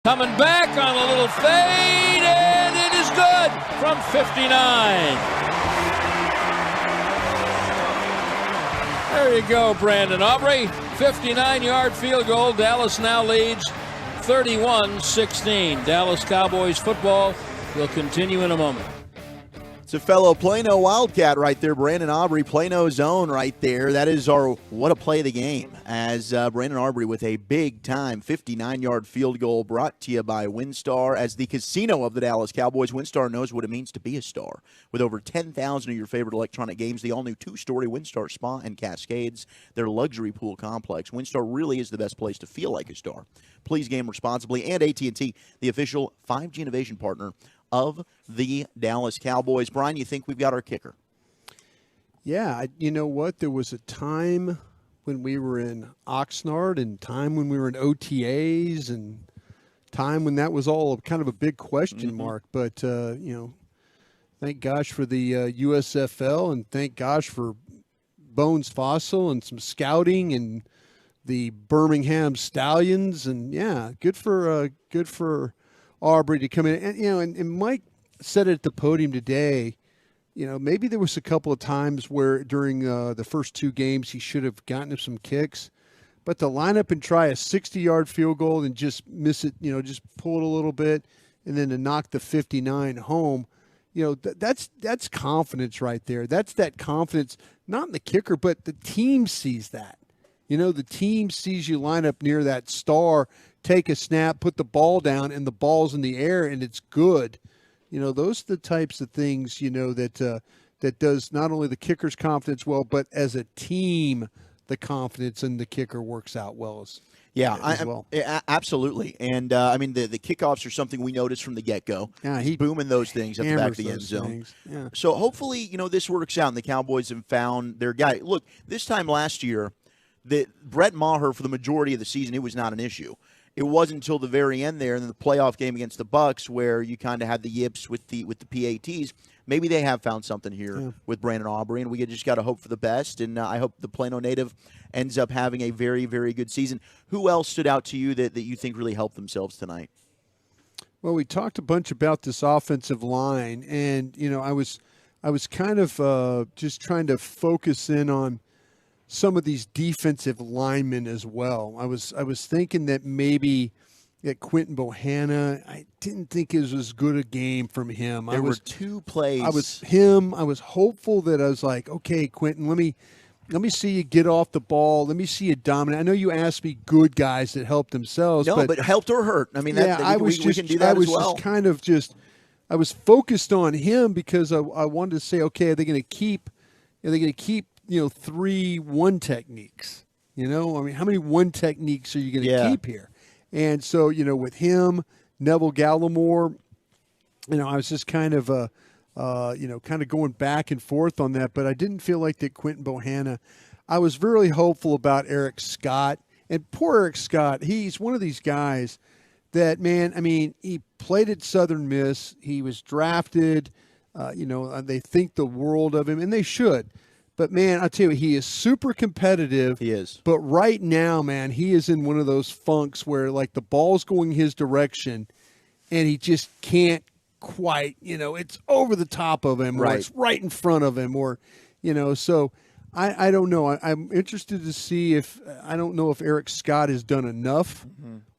Coming back on a little fade, and it is good from 59. There you go, Brandon Aubrey. 59-yard field goal. Dallas now leads 31-16. Dallas Cowboys football will continue in a moment. It's a fellow Plano Wildcat right there, Brandon Aubrey, Plano's own right there. That is our what a play of the game, as Brandon Aubrey with a big-time 59-yard field goal brought to you by WinStar. As the casino of the Dallas Cowboys, WinStar knows what it means to be a star. With over 10,000 of your favorite electronic games, the all-new two-story WinStar Spa and Cascades, their luxury pool complex. WinStar really is the best place to feel like a star. Please game responsibly. And AT&T, the official 5G innovation partner of the Dallas Cowboys. Brian, you think we've got our kicker? Yeah, you know what? There was a time when we were in Oxnard and time when we were in OTAs and time when that was all kind of a big question mark. But, thank gosh for the USFL and thank gosh for Bones Fossil and some scouting and the Birmingham Stallions. And, yeah, good for Aubrey to come in. And, and Mike said it at the podium today, maybe there was a couple of times where during the first two games he should have gotten him some kicks. But to line up and try a 60-yard field goal and just miss it, just pull it a little bit, and then to knock the 59 home, that's confidence right there. That's that confidence, not in the kicker, but the team sees that. The team sees you line up near that star, take a snap, put the ball down, and the ball's in the air, and it's good. Those are the types of things, that does not only the kicker's confidence well, but as a team, the confidence in the kicker works out well as well. Absolutely. And, the kickoffs are something we noticed from the get-go. Yeah, he's booming those things at the back of the end zone. Yeah. So hopefully, this works out, and the Cowboys have found their guy. Look, this time last year, Brett Maher, for the majority of the season, it was not an issue. It wasn't until the very end there, in the playoff game against the Bucs, where you kind of had the yips with the PATs. Maybe they have found something here with Brandon Aubrey, and we just got to hope for the best. And I hope the Plano native ends up having a very, very good season. Who else stood out to you that you think really helped themselves tonight? Well, we talked a bunch about this offensive line, and I was kind of just trying to focus in on some of these defensive linemen as well. I was thinking that maybe at Quinton Bohanna, I didn't think it was as good a game from him. There were two plays. I was hopeful that I was like, okay, Quinton, let me see you get off the ball. Let me see you dominate. I know you asked me good guys that helped themselves. No, but helped or hurt. I mean, we can do that as well. I was focused on him because I wanted to say, okay, are they going to keep 3 1 techniques? How many 1 techniques are you going to keep here? And so, with him, Neville Gallimore, I was just kind of going back and forth on that, but I didn't feel like that Quinton Bohanna. I was very hopeful about Eric Scott. And poor Eric Scott, he's one of these guys that, he played at Southern Miss. He was drafted. They think the world of him, and they should. But, man, I tell you, he is super competitive. He is. But right now, man, he is in one of those funks where, like, the ball's going his direction, and he just can't quite, it's over the top of him, or it's right in front of him, or, so I don't know. I'm interested to see I don't know if Eric Scott has done enough,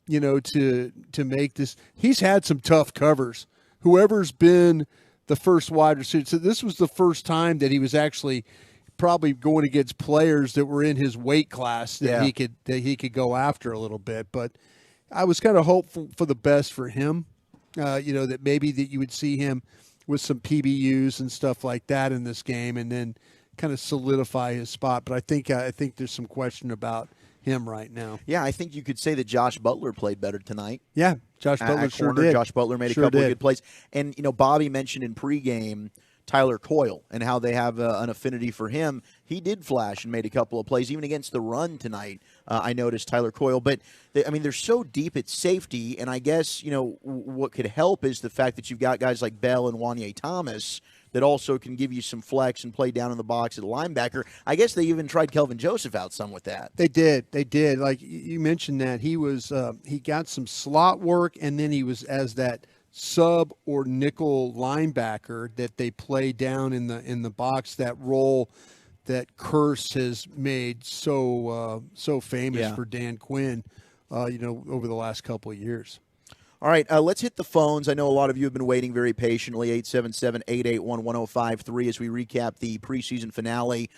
to make this. He's had some tough covers. Whoever's been the first wide receiver. So this was the first time that he was actually probably going against players that were in his weight class that he could go after a little bit. But I was kind of hopeful for the best for him, that maybe that you would see him with some PBUs and stuff like that in this game, and then kind of solidify his spot. But I think there's some question about him right now. Yeah, I think you could say that Josh Butler played better tonight. Yeah, Josh Butler sure did. Josh Butler made a couple of good plays. And, Bobby mentioned in pregame Tyler Coyle and how they have an affinity for him. He did flash and made a couple of plays, even against the run tonight. I noticed Tyler Coyle. But, they're so deep at safety, and I guess, what could help is the fact that you've got guys like Bell and Wanye Thomas that also can give you some flex and play down in the box at linebacker. I guess they even tried Kelvin Joseph out some with that. They did. Like you mentioned that he was he got some slot work, and then he was as that sub or nickel linebacker that they play down in the box, that role that Curse has made so famous for Dan Quinn, over the last couple of years. All right, let's hit the phones. I know a lot of you have been waiting very patiently, 877-881-1053, as we recap the preseason finale,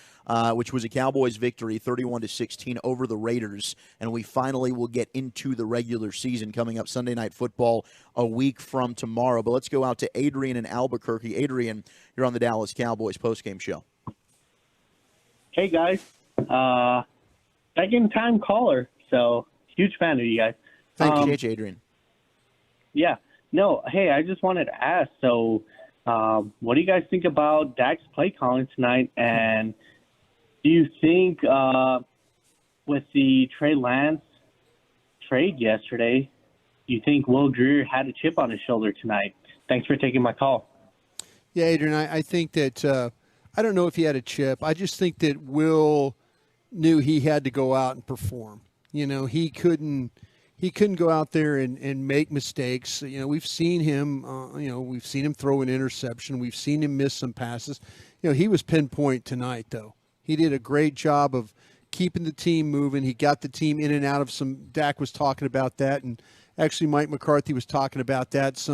which was a Cowboys victory, 31-16 over the Raiders. And we finally will get into the regular season coming up Sunday Night Football a week from tomorrow. But let's go out to Adrian in Albuquerque. Adrian, you're on the Dallas Cowboys postgame show. Hey, guys. Second-time caller, so huge fan of you guys. Thank you, Adrian. Yeah. No, hey, I just wanted to ask, so what do you guys think about Dak's play calling tonight? And do you think with the Trey Lance trade yesterday, do you think Will Grier had a chip on his shoulder tonight? Thanks for taking my call. Yeah, Adrian, I think that I don't know if he had a chip. I just think that Will knew he had to go out and perform. He couldn't go out there and make mistakes. We've seen him, we've seen him throw an interception. We've seen him miss some passes. He was pinpoint tonight, though. He did a great job of keeping the team moving. He got the team in and out of some – Dak was talking about that, and actually Mike McCarthy was talking about that.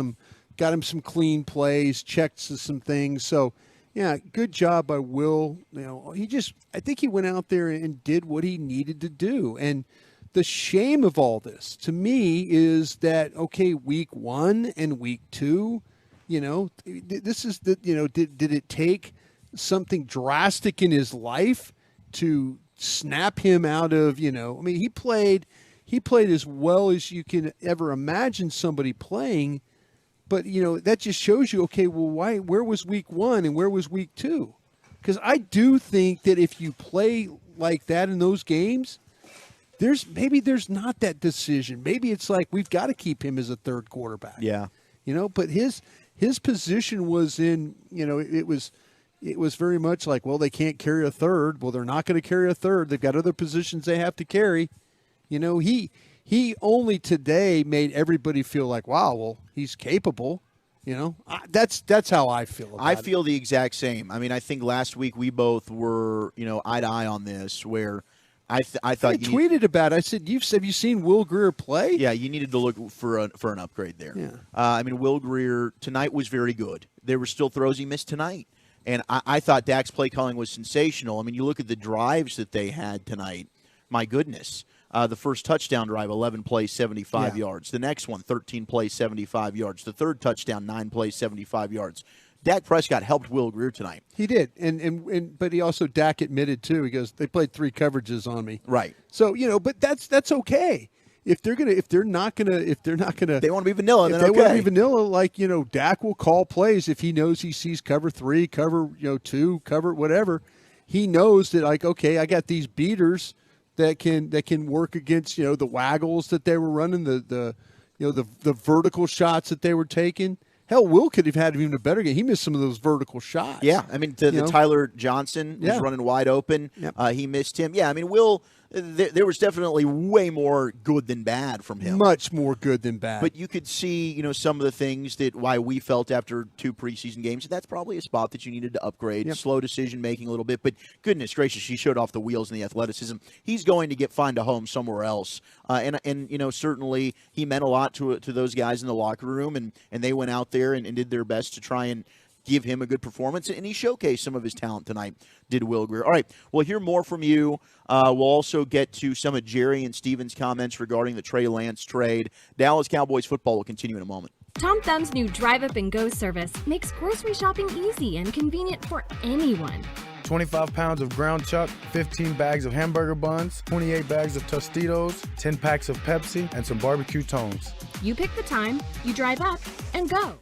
Got him some clean plays, checked some things. So, yeah, good job by Will. I think he went out there and did what he needed to do. And – the shame of all this, to me, is that, okay, week 1 and week 2, this is did it take something drastic in his life to snap him out of, he played as well as you can ever imagine somebody playing, but, that just shows you, okay, well, where was week 1 and where was week 2? Because I do think that if you play like that in those games, there's not that decision. Maybe it's like we've got to keep him as a third quarterback. Yeah. But his position was in, it was very much like, well, they can't carry a third. Well, they're not going to carry a third. They've got other positions they have to carry. He only today made everybody feel like, wow, well, he's capable. That's how I feel about it. I feel the exact same. I mean, I think last week we both were, eye to eye on this, where I thought I tweeted about it. I said, have you seen Will Grier play? Yeah, you needed to look for an upgrade there. Yeah. Will Grier tonight was very good. There were still throws he missed tonight. And I thought Dak's play calling was sensational. I mean, you look at the drives that they had tonight, my goodness. The first touchdown drive, 11 plays, 75 yards. The next one, 13 plays, 75 yards. The third touchdown, 9 plays, 75 yards. Dak Prescott helped Will Grier tonight. He did, but he also, Dak admitted too. He goes, they played 3 coverages on me. Right. So but that's okay. If they're not gonna, they want to be vanilla. If then they okay. want to be vanilla, like Dak will call plays if he knows he sees cover 3, cover 2, cover whatever. He knows that, like, okay, I got these beaters that can work against the waggles that they were running, the vertical shots that they were taking. Hell, Will could have had even a better game. He missed some of those vertical shots. Yeah, I mean, the Tyler Johnson was running wide open. Yep. He missed him. Yeah, I mean, Will, there was definitely way more good than bad from him. Much more good than bad. But you could see, some of the things that why we felt after 2 preseason games, that's probably a spot that you needed to upgrade. Yep. Slow decision-making a little bit. But goodness gracious, he showed off the wheels and the athleticism. He's going to find a home somewhere else. And certainly he meant a lot to those guys in the locker room, and they went out there and did their best to try and give him a good performance, and he showcased some of his talent tonight, did Will Grier. All right, we'll hear more from you. We'll also get to some of Jerry and Steven's comments regarding the Trey Lance trade. Dallas Cowboys football will continue in a moment. Tom Thumb's new Drive Up and Go service makes grocery shopping easy and convenient for anyone. 25 pounds of ground chuck, 15 bags of hamburger buns, 28 bags of Tostitos, 10 packs of Pepsi, and some barbecue tongs. You pick the time, you drive up, and go.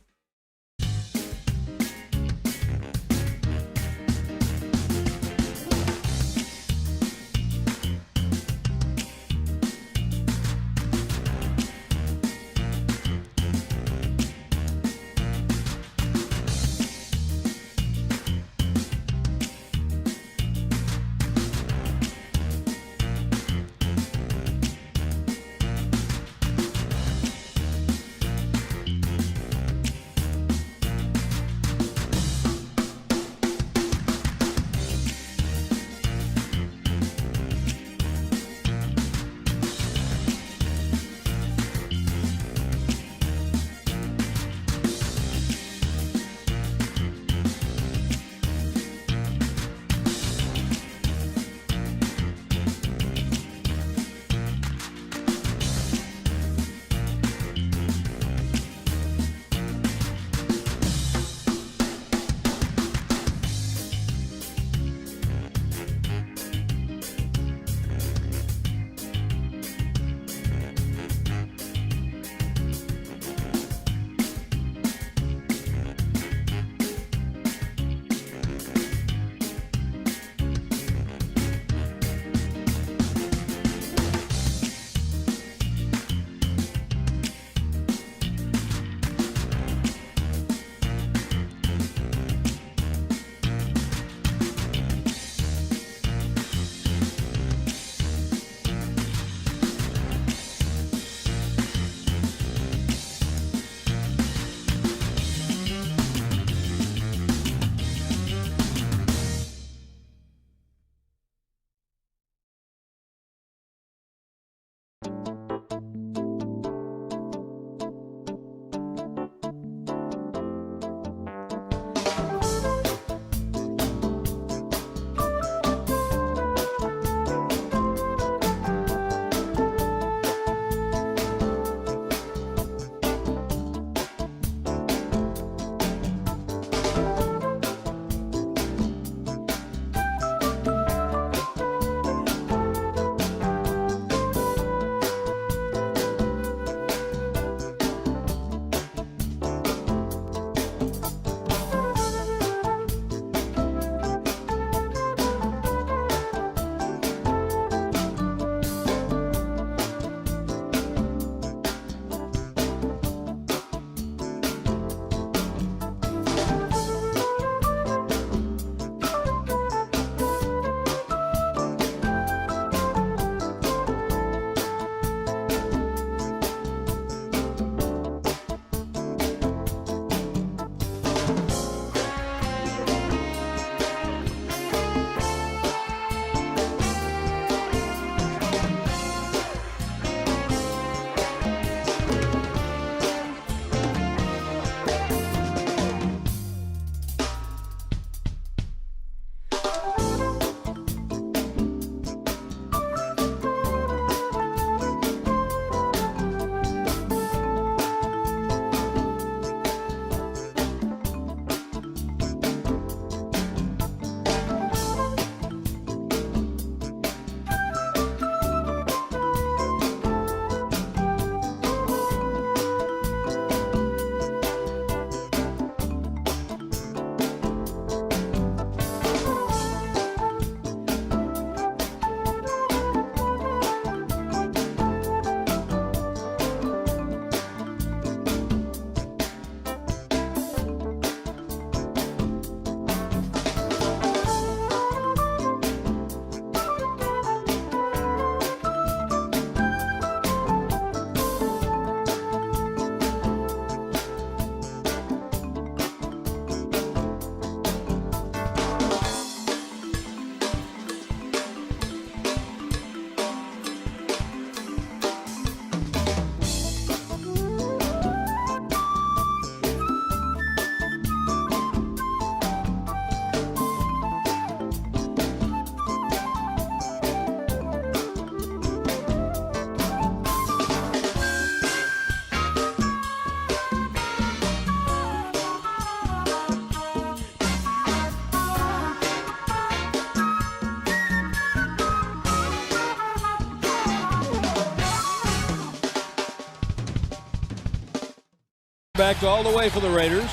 Back all the way for the Raiders.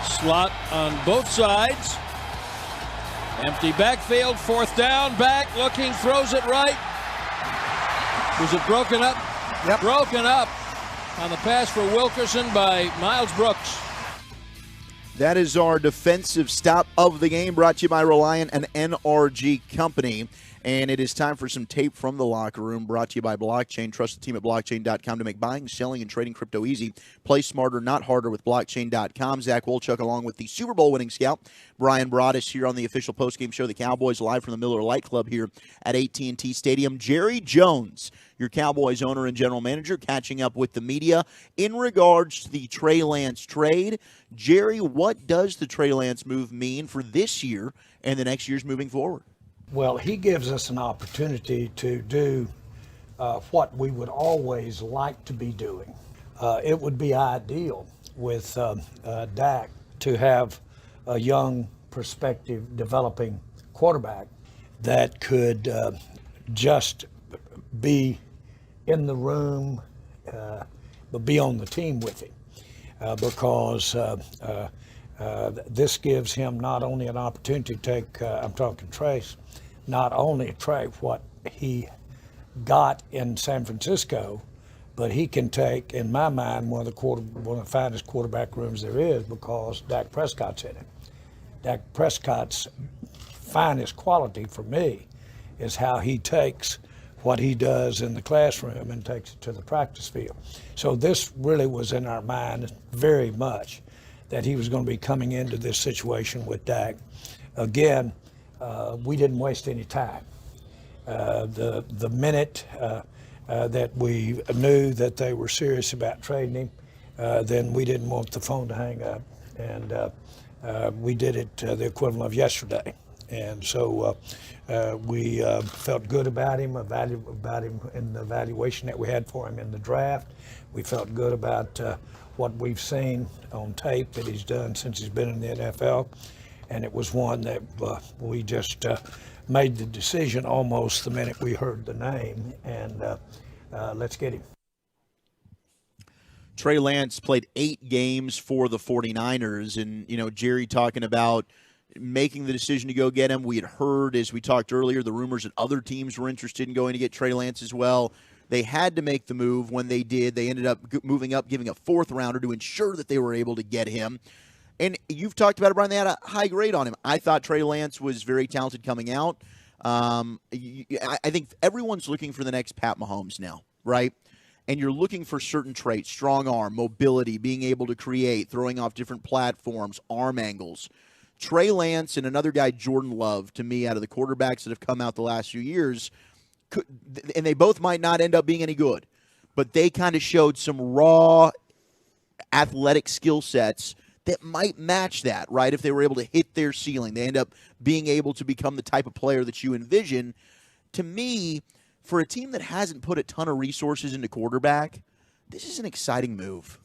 Slot on both sides. Empty backfield, 4th down, back, looking, throws it right. Was it broken up? Yep. Broken up on the pass for Wilkerson by Miles Brooks. That is our defensive stop of the game, brought to you by Reliant and NRG Company. And it is time for some tape from the locker room, brought to you by Blockchain. Trust the team at blockchain.com to make buying, selling, and trading crypto easy. Play smarter, not harder with blockchain.com. Zach Wolchuk along with the Super Bowl winning scout, Brian Broadus, here on the official postgame show. The Cowboys live from the Miller Lite Club here at AT&T Stadium. Jerry Jones, your Cowboys owner and general manager, catching up with the media in regards to the Trey Lance trade. Jerry, what does the Trey Lance move mean for this year and the next years moving forward? Well, he gives us an opportunity to do what we would always like to be doing. It would be ideal with Dak to have a young, prospective, developing quarterback that could just be in the room, but be on the team with him, because this gives him not only an opportunity to take, I'm talking Trace, not only Trey, what he got in San Francisco, but he can take, in my mind, one of the finest quarterback rooms there is, because Dak Prescott's in it. Dak Prescott's finest quality for me is how he takes what he does in the classroom and takes it to the practice field. So this really was in our mind very much, that he was going to be coming into this situation with Dak. Again, we didn't waste any time. The minute that we knew that they were serious about trading him, then we didn't want the phone to hang up. And we did it the equivalent of yesterday. And so we felt good about him, about him in the evaluation that we had for him in the draft. We felt good about what we've seen on tape that he's done since he's been in the NFL. And it was one that we just made the decision almost the minute we heard the name, and let's get him. Trey Lance played 8 games for the 49ers, and, Jerry talking about making the decision to go get him. We had heard, as we talked earlier, the rumors that other teams were interested in going to get Trey Lance as well. They had to make the move. When they did, they ended up moving up, giving a 4th rounder to ensure that they were able to get him. And you've talked about it, Brian. They had a high grade on him. I thought Trey Lance was very talented coming out. I think everyone's looking for the next Pat Mahomes now, right? And you're looking for certain traits: strong arm, mobility, being able to create, throwing off different platforms, arm angles. Trey Lance and another guy, Jordan Love, to me, out of the quarterbacks that have come out the last few years, and they both might not end up being any good, but they kind of showed some raw athletic skill sets that might match that, right? If they were able to hit their ceiling, they end up being able to become the type of player that you envision. To me, for a team that hasn't put a ton of resources into quarterback, this is an exciting move.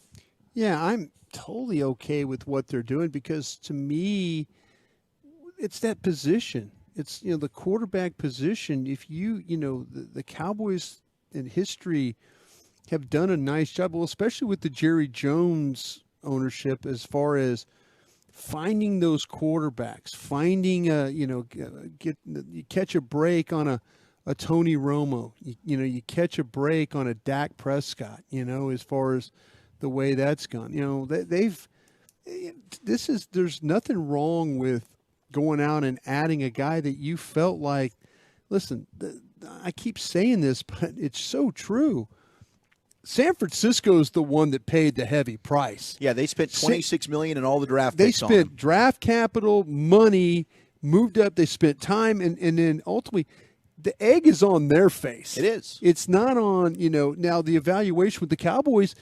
Yeah, I'm totally okay with what they're doing, because to me, it's that position. It's, the quarterback position. If the Cowboys in history have done a nice job, well, especially with the Jerry Jones ownership, as far as finding those quarterbacks, finding you catch a break on a Tony Romo, you catch a break on a Dak Prescott, as far as the way that's gone. There's nothing wrong with going out and adding a guy that you felt like, listen, I keep saying this, but it's so true. San Francisco is the one that paid the heavy price. Yeah, they spent $26 million in all the draft picks. They spent draft capital, money, moved up. They spent time, and then ultimately, the egg is on their face. It is. It's not on, now the evaluation with the Cowboys,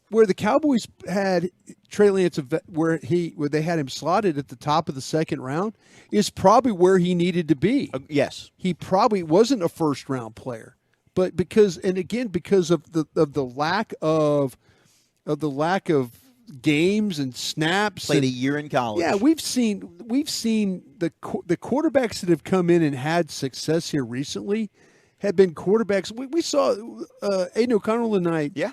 where the Cowboys had Trey Lance, where they had him slotted at the top of the 2nd round, is probably where he needed to be. Yes. He probably wasn't a first-round player. But because of the lack of games and snaps, played a year in college. Yeah, we've seen the quarterbacks that have come in and had success here recently have been quarterbacks. We saw Aiden O'Connell tonight. Yeah,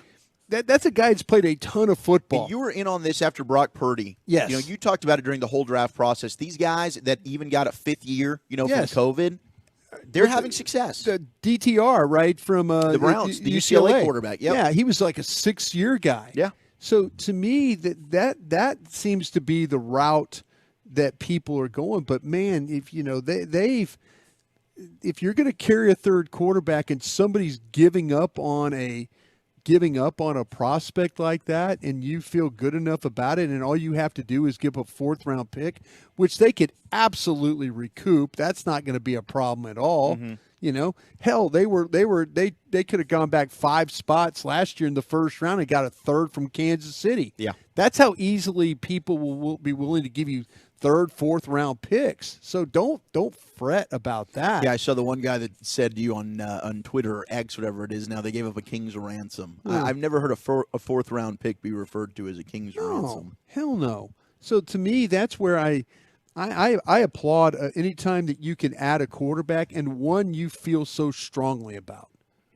that's a guy that's played a ton of football. And you were in on this after Brock Purdy. Yes. You talked about it during the whole draft process. These guys that even got a fifth year, from COVID, they're having success. The DTR, right, from the Browns, the UCLA quarterback. Yep. Yeah, he was like a 6-year guy. Yeah. So to me, that seems to be the route that people are going. But man, if if you're going to carry a third quarterback and somebody's giving up on a prospect like that, and you feel good enough about it, and all you have to do is give a 4th-round pick, which they could absolutely recoup. That's not going to be a problem at all. Mm-hmm. Hell, they could have gone back 5 spots last year in the first round and got a 3rd from Kansas City. Yeah, that's how easily people will be willing to give you 3rd, 4th-round picks. So don't fret about that. Yeah, I saw the one guy that said to you on Twitter or X, whatever it is now, they gave up a king's ransom. I've never heard a 4th-round pick be referred to as a king's ransom. Hell no. So to me, that's where I applaud any time that you can add a quarterback and one you feel so strongly about.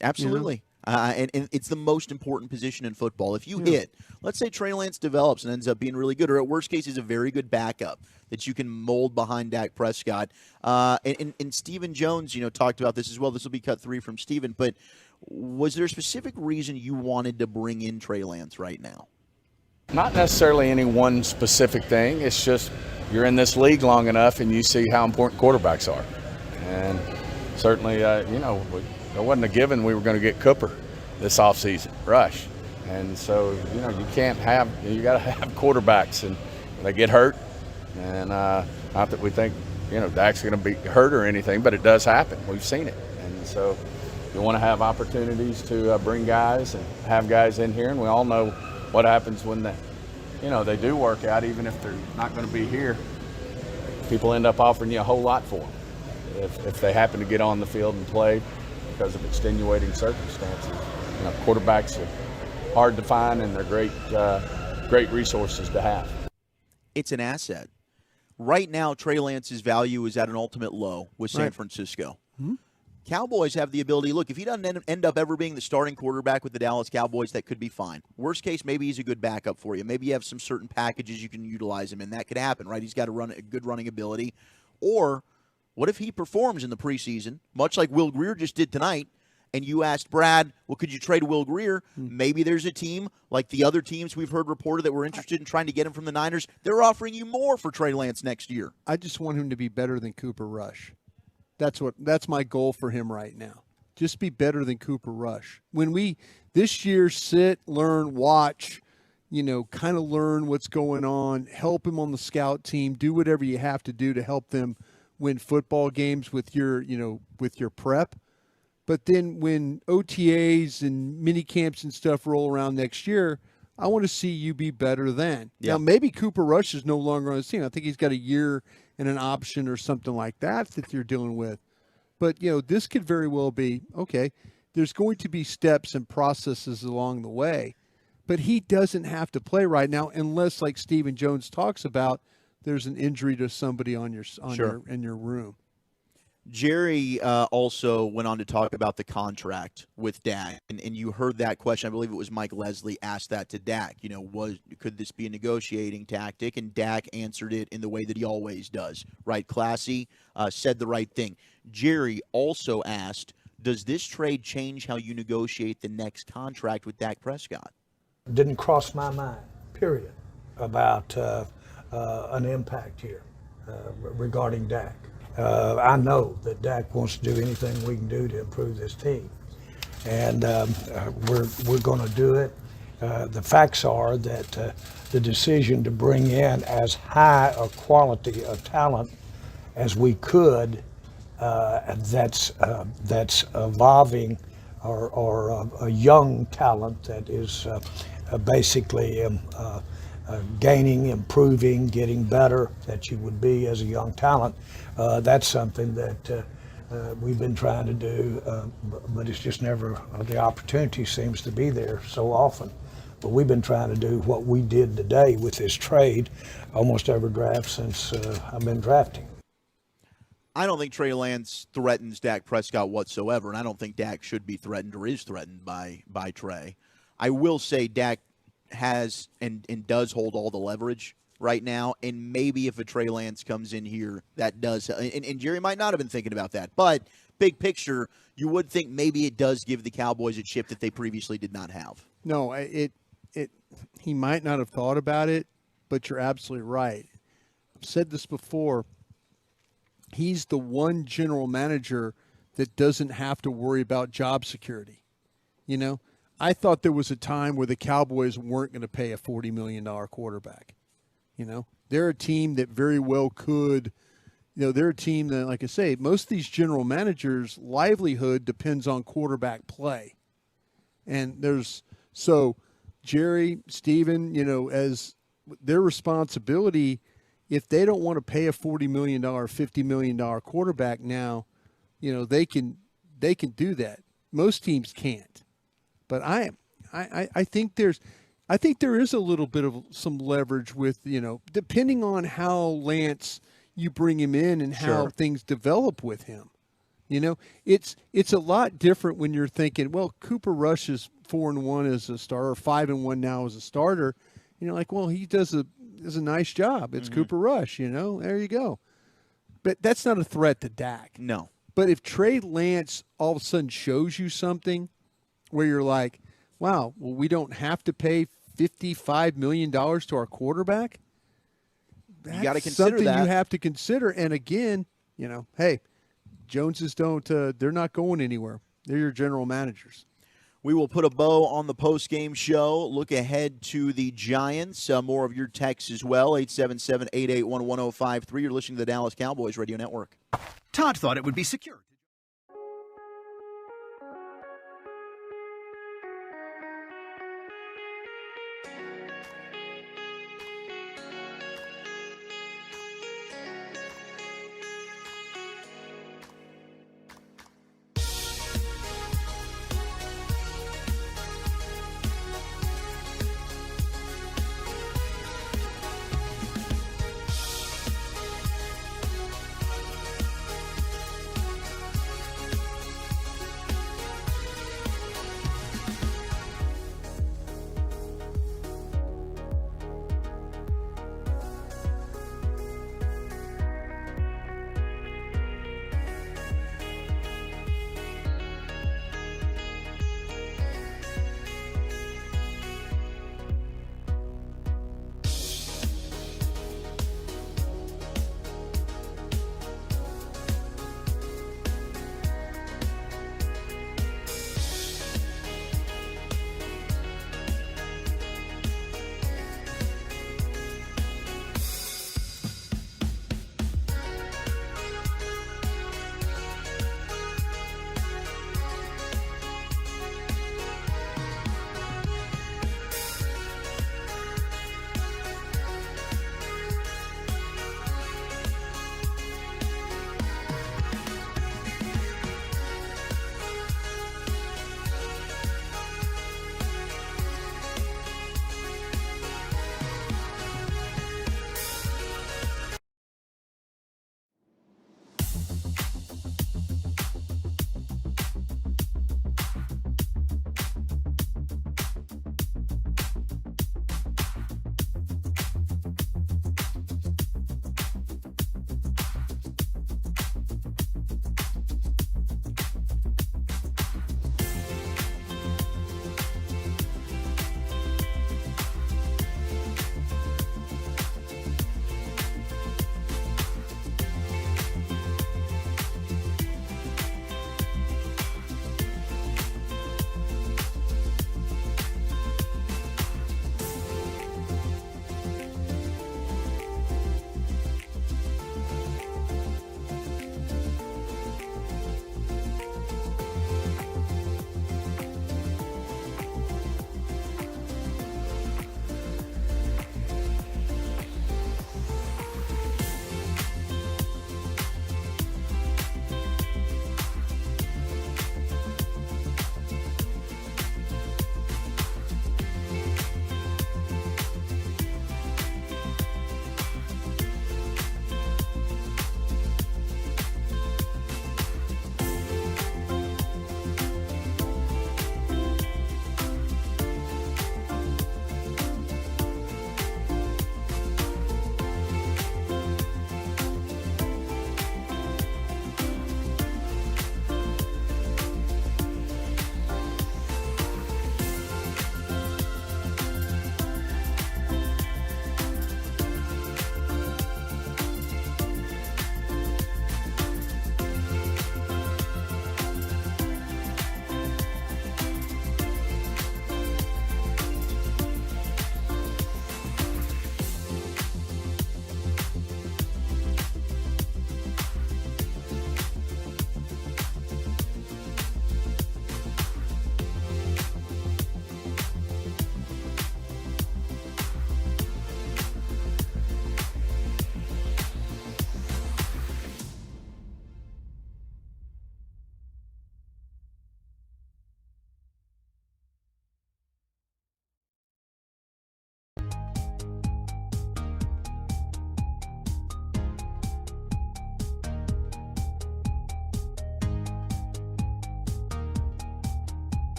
Absolutely. And it's the most important position in football. If you hit, let's say Trey Lance develops and ends up being really good, or at worst case is a very good backup that you can mold behind Dak Prescott. And Stephen Jones, talked about this as well. This will be cut 3 from Stephen. But was there a specific reason you wanted to bring in Trey Lance right now? Not necessarily any one specific thing. It's just you're in this league long enough and you see how important quarterbacks are. And certainly, it wasn't a given we were going to get Cooper this offseason, Rush. And so, you got to have quarterbacks, and they get hurt. And not that we think, Dak's going to be hurt or anything, but it does happen. We've seen it. And so you want to have opportunities to bring guys and have guys in here. And we all know what happens when they do work out, even if they're not going to be here. People end up offering you a whole lot for them if they happen to get on the field and play because of extenuating circumstances. Quarterbacks are hard to find, and they're great resources to have. It's an asset. Right now, Trey Lance's value is at an ultimate low with San Francisco. Mm-hmm. Cowboys have the ability, look, if he doesn't end up ever being the starting quarterback with the Dallas Cowboys, that could be fine. Worst case, maybe he's a good backup for you. Maybe you have some certain packages you can utilize him in. That could happen, right? He's got a good running ability. Or what if he performs in the preseason, much like Will Grier just did tonight, and you asked Brad, well, could you trade Will Grier? Maybe there's a team like the other teams we've heard reported that were interested in trying to get him from the Niners. They're offering you more for Trey Lance next year. I just want him to be better than Cooper Rush. That's my goal for him right now. Just be better than Cooper Rush. When we this year sit, learn, watch, kind of learn what's going on, help him on the scout team, do whatever you have to do to help them win football games with your prep. But then when OTAs and mini camps and stuff roll around next year, I want to see you be better then. Yeah. Now, maybe Cooper Rush is no longer on the team. I think he's got a year and an option or something like that you're dealing with. But, this could very well be, okay, there's going to be steps and processes along the way. But he doesn't have to play right now unless, like Stephen Jones talks about, there's an injury to somebody in your room. Jerry also went on to talk about the contract with Dak, and you heard that question. I believe it was Mike Leslie asked that to Dak. Could this be a negotiating tactic? And Dak answered it in the way that he always does, right? Classy, said the right thing. Jerry also asked, does this trade change how you negotiate the next contract with Dak Prescott? Didn't cross my mind, period, about an impact here regarding Dak. I know that Dak wants to do anything we can do to improve this team, and we're going to do it. The facts are that the decision to bring in as high a quality of talent as we could, that's evolving, or a young talent that is basically gaining, improving, getting better, that you would be as a young talent. That's something that we've been trying to do, but it's just never, the opportunity seems to be there so often. But we've been trying to do what we did today with this trade almost every draft since I've been drafting. I don't think Trey Lance threatens Dak Prescott whatsoever, and I don't think Dak should be threatened or is threatened by Trey. I will say Dak has and does hold all the leverage right now, and maybe if a Trey Lance comes in here, that does. And Jerry might not have been thinking about that, but big picture, you would think maybe it does give the Cowboys a chip that they previously did not have. No, he might not have thought about it, but you're absolutely right. I've said this before. He's the one general manager that doesn't have to worry about job security. You know, I thought there was a time where the Cowboys weren't going to pay a $40 million quarterback. You know, they're a team that very well could. You know, they're a team that, like I say, most of these general managers' livelihood depends on quarterback play. And so Jerry, Steven, you know, as their responsibility, if they don't want to pay a $40 million, $50 million quarterback now, you know, they can do that. Most teams can't. But I think there is a little bit of some leverage with, you know, depending on how Lance you bring him in and how things develop with him. You know, it's a lot different when you're thinking, well, Cooper Rush is 4-1 as a starter, 5-1 now as a starter. You know, like, well, he does a nice job. It's Cooper Rush, you know, there you go. But that's not a threat to Dak. No. But if Trey Lance all of a sudden shows you something where you're like, wow, well, we don't have to pay $55 million to our quarterback, that's you got to consider something that. You have to consider. And again, you know, hey, Joneses don't, they're not going anywhere. They're your general managers. We will put a bow on the post-game show. Look ahead to the Giants. More of your texts as well, 877-881-1053. You're listening to the Dallas Cowboys Radio Network. Todd thought it would be secure.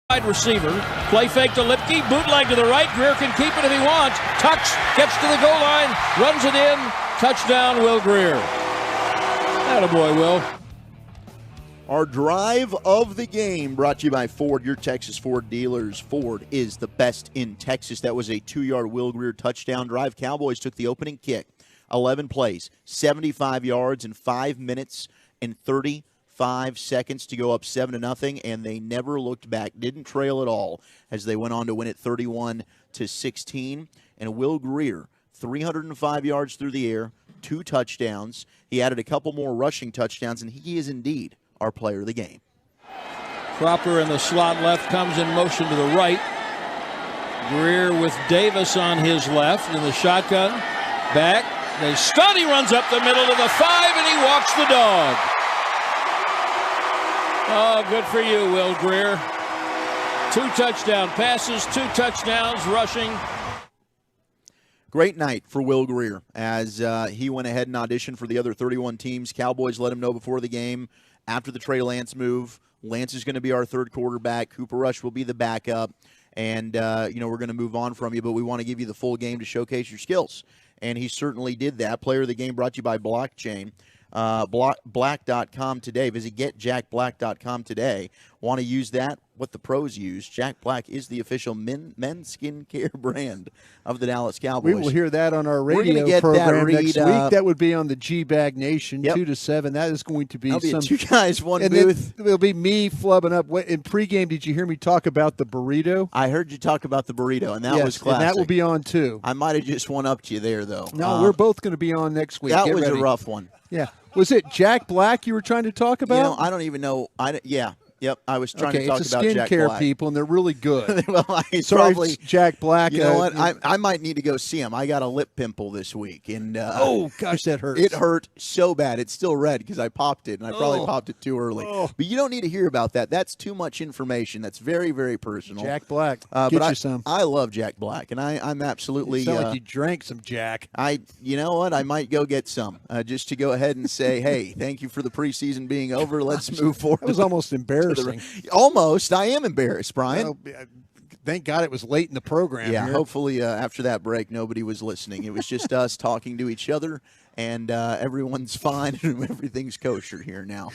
Wide receiver, play fake to Lipke, bootleg to the right. Grier can keep it if he wants. Touch, gets to the goal line, runs it in. Touchdown, Will Grier. Attaboy, Will. Our drive of the game brought to you by Ford, your Texas Ford dealers. Ford is the best in Texas. That was a 2-yard Will Grier touchdown drive. Cowboys took the opening kick, 11 plays, 75 yards in 5 minutes and 35 seconds to go up 7-0, and they never looked back. Didn't trail at all as they went on to win it 31-16. And Will Grier, 305 yards through the air, 2 touchdowns. He added a couple more rushing touchdowns, and he is indeed our player of the game. Cropper in the slot left comes in motion to the right. Grier with Davis on his left in the shotgun. Back. They stun. He runs up the middle to the 5, and he walks the dog. Oh, good for you, Will Grier. 2 touchdown passes, 2 touchdowns rushing. Great night for Will Grier as he went ahead and auditioned for the other 31 teams. Cowboys let him know before the game, after the Trey Lance move, Lance is going to be our third quarterback. Cooper Rush will be the backup. And, we're going to move on from you, but we want to give you the full game to showcase your skills. And he certainly did that. Player of the game brought to you by Blockchain. Black.com today. Visit getjackblack.com today. Want to use that? What the pros use. Jack Black is the official men's skincare brand of the Dallas Cowboys. We will hear that on our We're radio get program that next week. That would be on the G-Bag Nation, 2 to 7. That is going to be That'll some. Be 2 guys, 1 and booth. It'll be me flubbing up. In pregame, did you hear me talk about the burrito? I heard you talk about the burrito, and that was classic. And that will be on, too. I might have just one-upped you there, though. No, we're both going to be on next week. That Get was ready. a rough one. Yeah. Was it Jack Black you were trying to talk about? I don't even know. Yep, I was trying to talk it's about Jack skincare Black. people, and they're really good. Well, Sorry, Jack Black. You know what? I might need to go see him. I got a lip pimple this week, and oh gosh, that hurts. It hurt so bad. It's still red because I popped it, and I probably popped it too early. But you don't need to hear about that. That's too much information. That's very, very personal. Jack Black, but you some. I love Jack Black, and I'm absolutely. You sound like you drank some Jack. You know what? I might go get some just to go ahead and say, hey, thank you for the preseason being over. Let's move forward. That was almost embarrassing. Almost. I am embarrassed, Brian. Well, thank God it was late in the program. Yeah, here. hopefully after that break, nobody was listening. It was just us talking to each other, and everyone's fine and everything's kosher here now.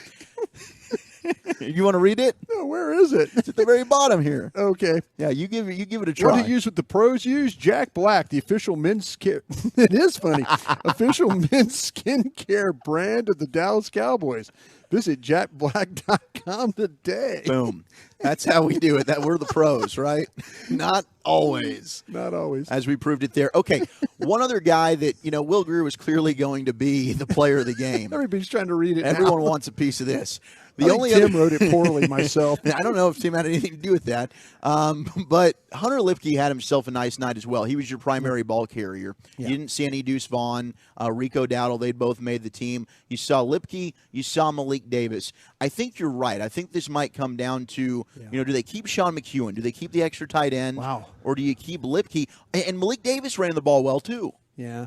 You want to read it? No, where is it? It's at the very bottom here. Okay. Yeah, you give it a try. What do you use what the pros use? Jack Black, the official men's it is funny. Official men's skincare brand of the Dallas Cowboys. Visit jackblack.com today. Boom. That's how we do it. That we're the pros, right? Not always. Not always. As we proved it there. Okay, one other guy that, Will Grier was clearly going to be the player of the game. Everybody's trying to read it Everyone now. wants a piece of this. Tim wrote it poorly myself. I don't know if Tim had anything to do with that. But Hunter Lipke had himself a nice night as well. He was your primary ball carrier. Yeah. You didn't see any Deuce Vaughn, Rico Dowdle. They both made the team. You saw Lipke. You saw Malik Davis. I think you're right. I think this might come down to, do they keep Sean McEwen? Do they keep the extra tight end? Wow. Or do you keep Lipke? And Malik Davis ran the ball well, too. Yeah.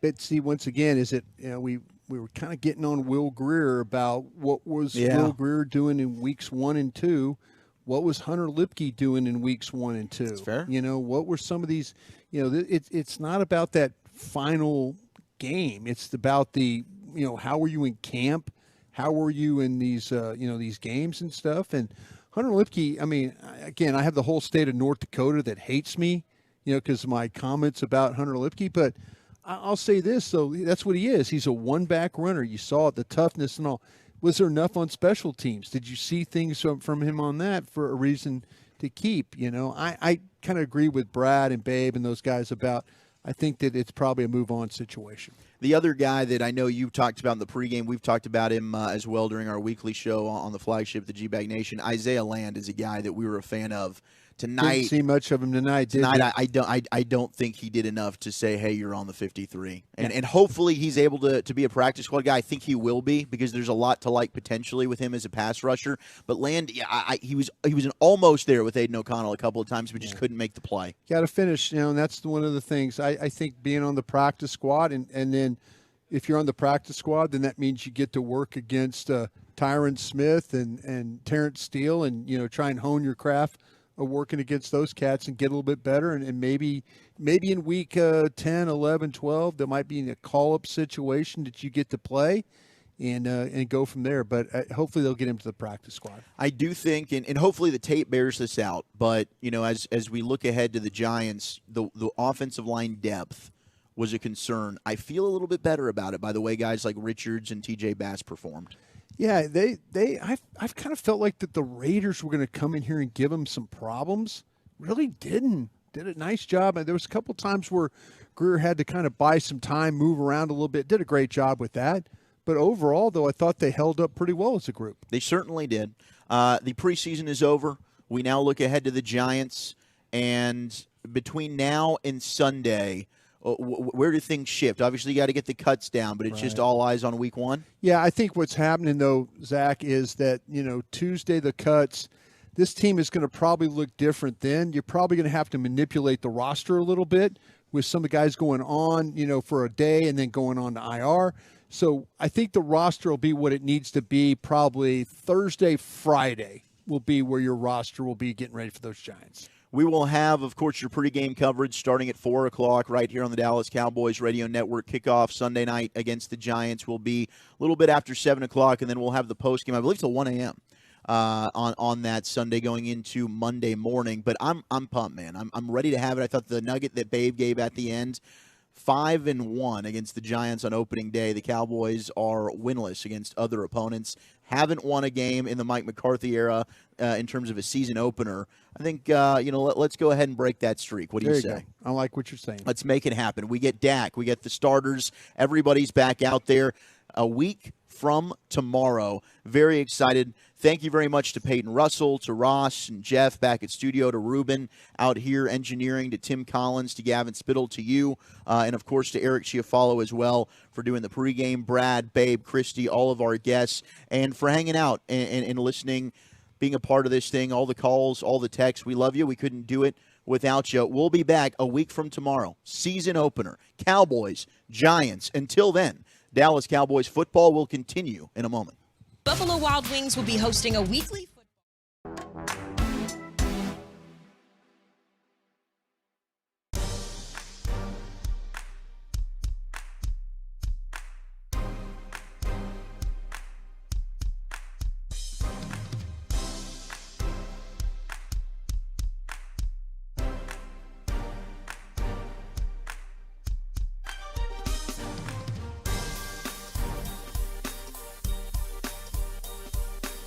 But see, once again, we were kind of getting on Will Grier about what was Will Grier doing in weeks 1 and 2. What was Hunter Lipke doing in weeks 1 and 2? That's fair. What were some of these? It's not about that final game. It's about the how were you in camp? How were you in these these games and stuff? And Hunter Lipke, again, I have the whole state of North Dakota that hates me, because of my comments about Hunter Lipke, but I'll say this, though. That's what he is. He's a one-back runner. You saw it, the toughness and all. Was there enough on special teams? Did you see things from him on that for a reason to keep? I kind of agree with Brad and Babe and those guys about I think that it's probably a move-on situation. The other guy that I know you've talked about in the pregame, we've talked about him as well during our weekly show on the flagship, the G-Bag Nation. Isaiah Land is a guy that we were a fan of. Tonight, didn't see much of him tonight. I don't think he did enough to say, hey, you're on the 53. And hopefully he's able to be a practice squad guy. I think he will be because there's a lot to like potentially with him as a pass rusher. But Land, he was almost there with Aiden O'Connell a couple of times, but just couldn't make the play. Got to finish, and that's one of the things. I think being on the practice squad, and then if you're on the practice squad, then that means you get to work against Tyron Smith and Terrence Steele and, try and hone your craft working against those cats and get a little bit better. And maybe in week 10, 11, 12, there might be a call-up situation that you get to play and go from there. But hopefully they'll get him to the practice squad. I do think, and hopefully the tape bears this out, but, as we look ahead to the Giants, the offensive line depth was a concern. I feel a little bit better about it by the way guys like Richards and T.J. Bass performed. Yeah, I've kind of felt like that the Raiders were going to come in here and give them some problems. Really didn't. Did a nice job. And there was a couple times where Grier had to kind of buy some time, move around a little bit. Did a great job with that. But overall, though, I thought they held up pretty well as a group. They certainly did. The preseason is over. We now look ahead to the Giants. And between now and Sunday, where do things shift? Obviously, you got to get the cuts down, but it's just all eyes on week 1? Yeah, I think what's happening, though, Zach, is that, Tuesday the cuts, this team is going to probably look different then. You're probably going to have to manipulate the roster a little bit with some of the guys going on, for a day and then going on to IR. So I think the roster will be what it needs to be. Probably Thursday, Friday will be where your roster will be getting ready for those Giants. We will have, of course, your pregame coverage starting at 4 o'clock right here on the Dallas Cowboys Radio Network. Kickoff Sunday night against the Giants will be a little bit after 7 o'clock, and then we'll have the postgame, I believe, till 1 a.m. On that Sunday going into Monday morning. But I'm pumped, man. I'm ready to have it. I thought the nugget that Babe gave at the end, 5-1 against the Giants on opening day. The Cowboys are winless against other opponents. Haven't won a game in the Mike McCarthy era in terms of a season opener. I think, let's go ahead and break that streak. What do you say? I like what you're saying. Let's make it happen. We get Dak. We get the starters. Everybody's back out there a week from tomorrow. Very excited. Thank you very much to Peyton Russell, to Ross and Jeff back at studio, to Ruben out here engineering, to Tim Collins, to Gavin Spittle, to you, and, of course, to Eric Chiafalo as well for doing the pregame, Brad, Babe, Christy, all of our guests, and for hanging out and listening, being a part of this thing, all the calls, all the texts. We love you. We couldn't do it without you. We'll be back a week from tomorrow. Season opener. Cowboys, Giants. Until then, Dallas Cowboys football will continue in a moment. Buffalo Wild Wings will be hosting a weekly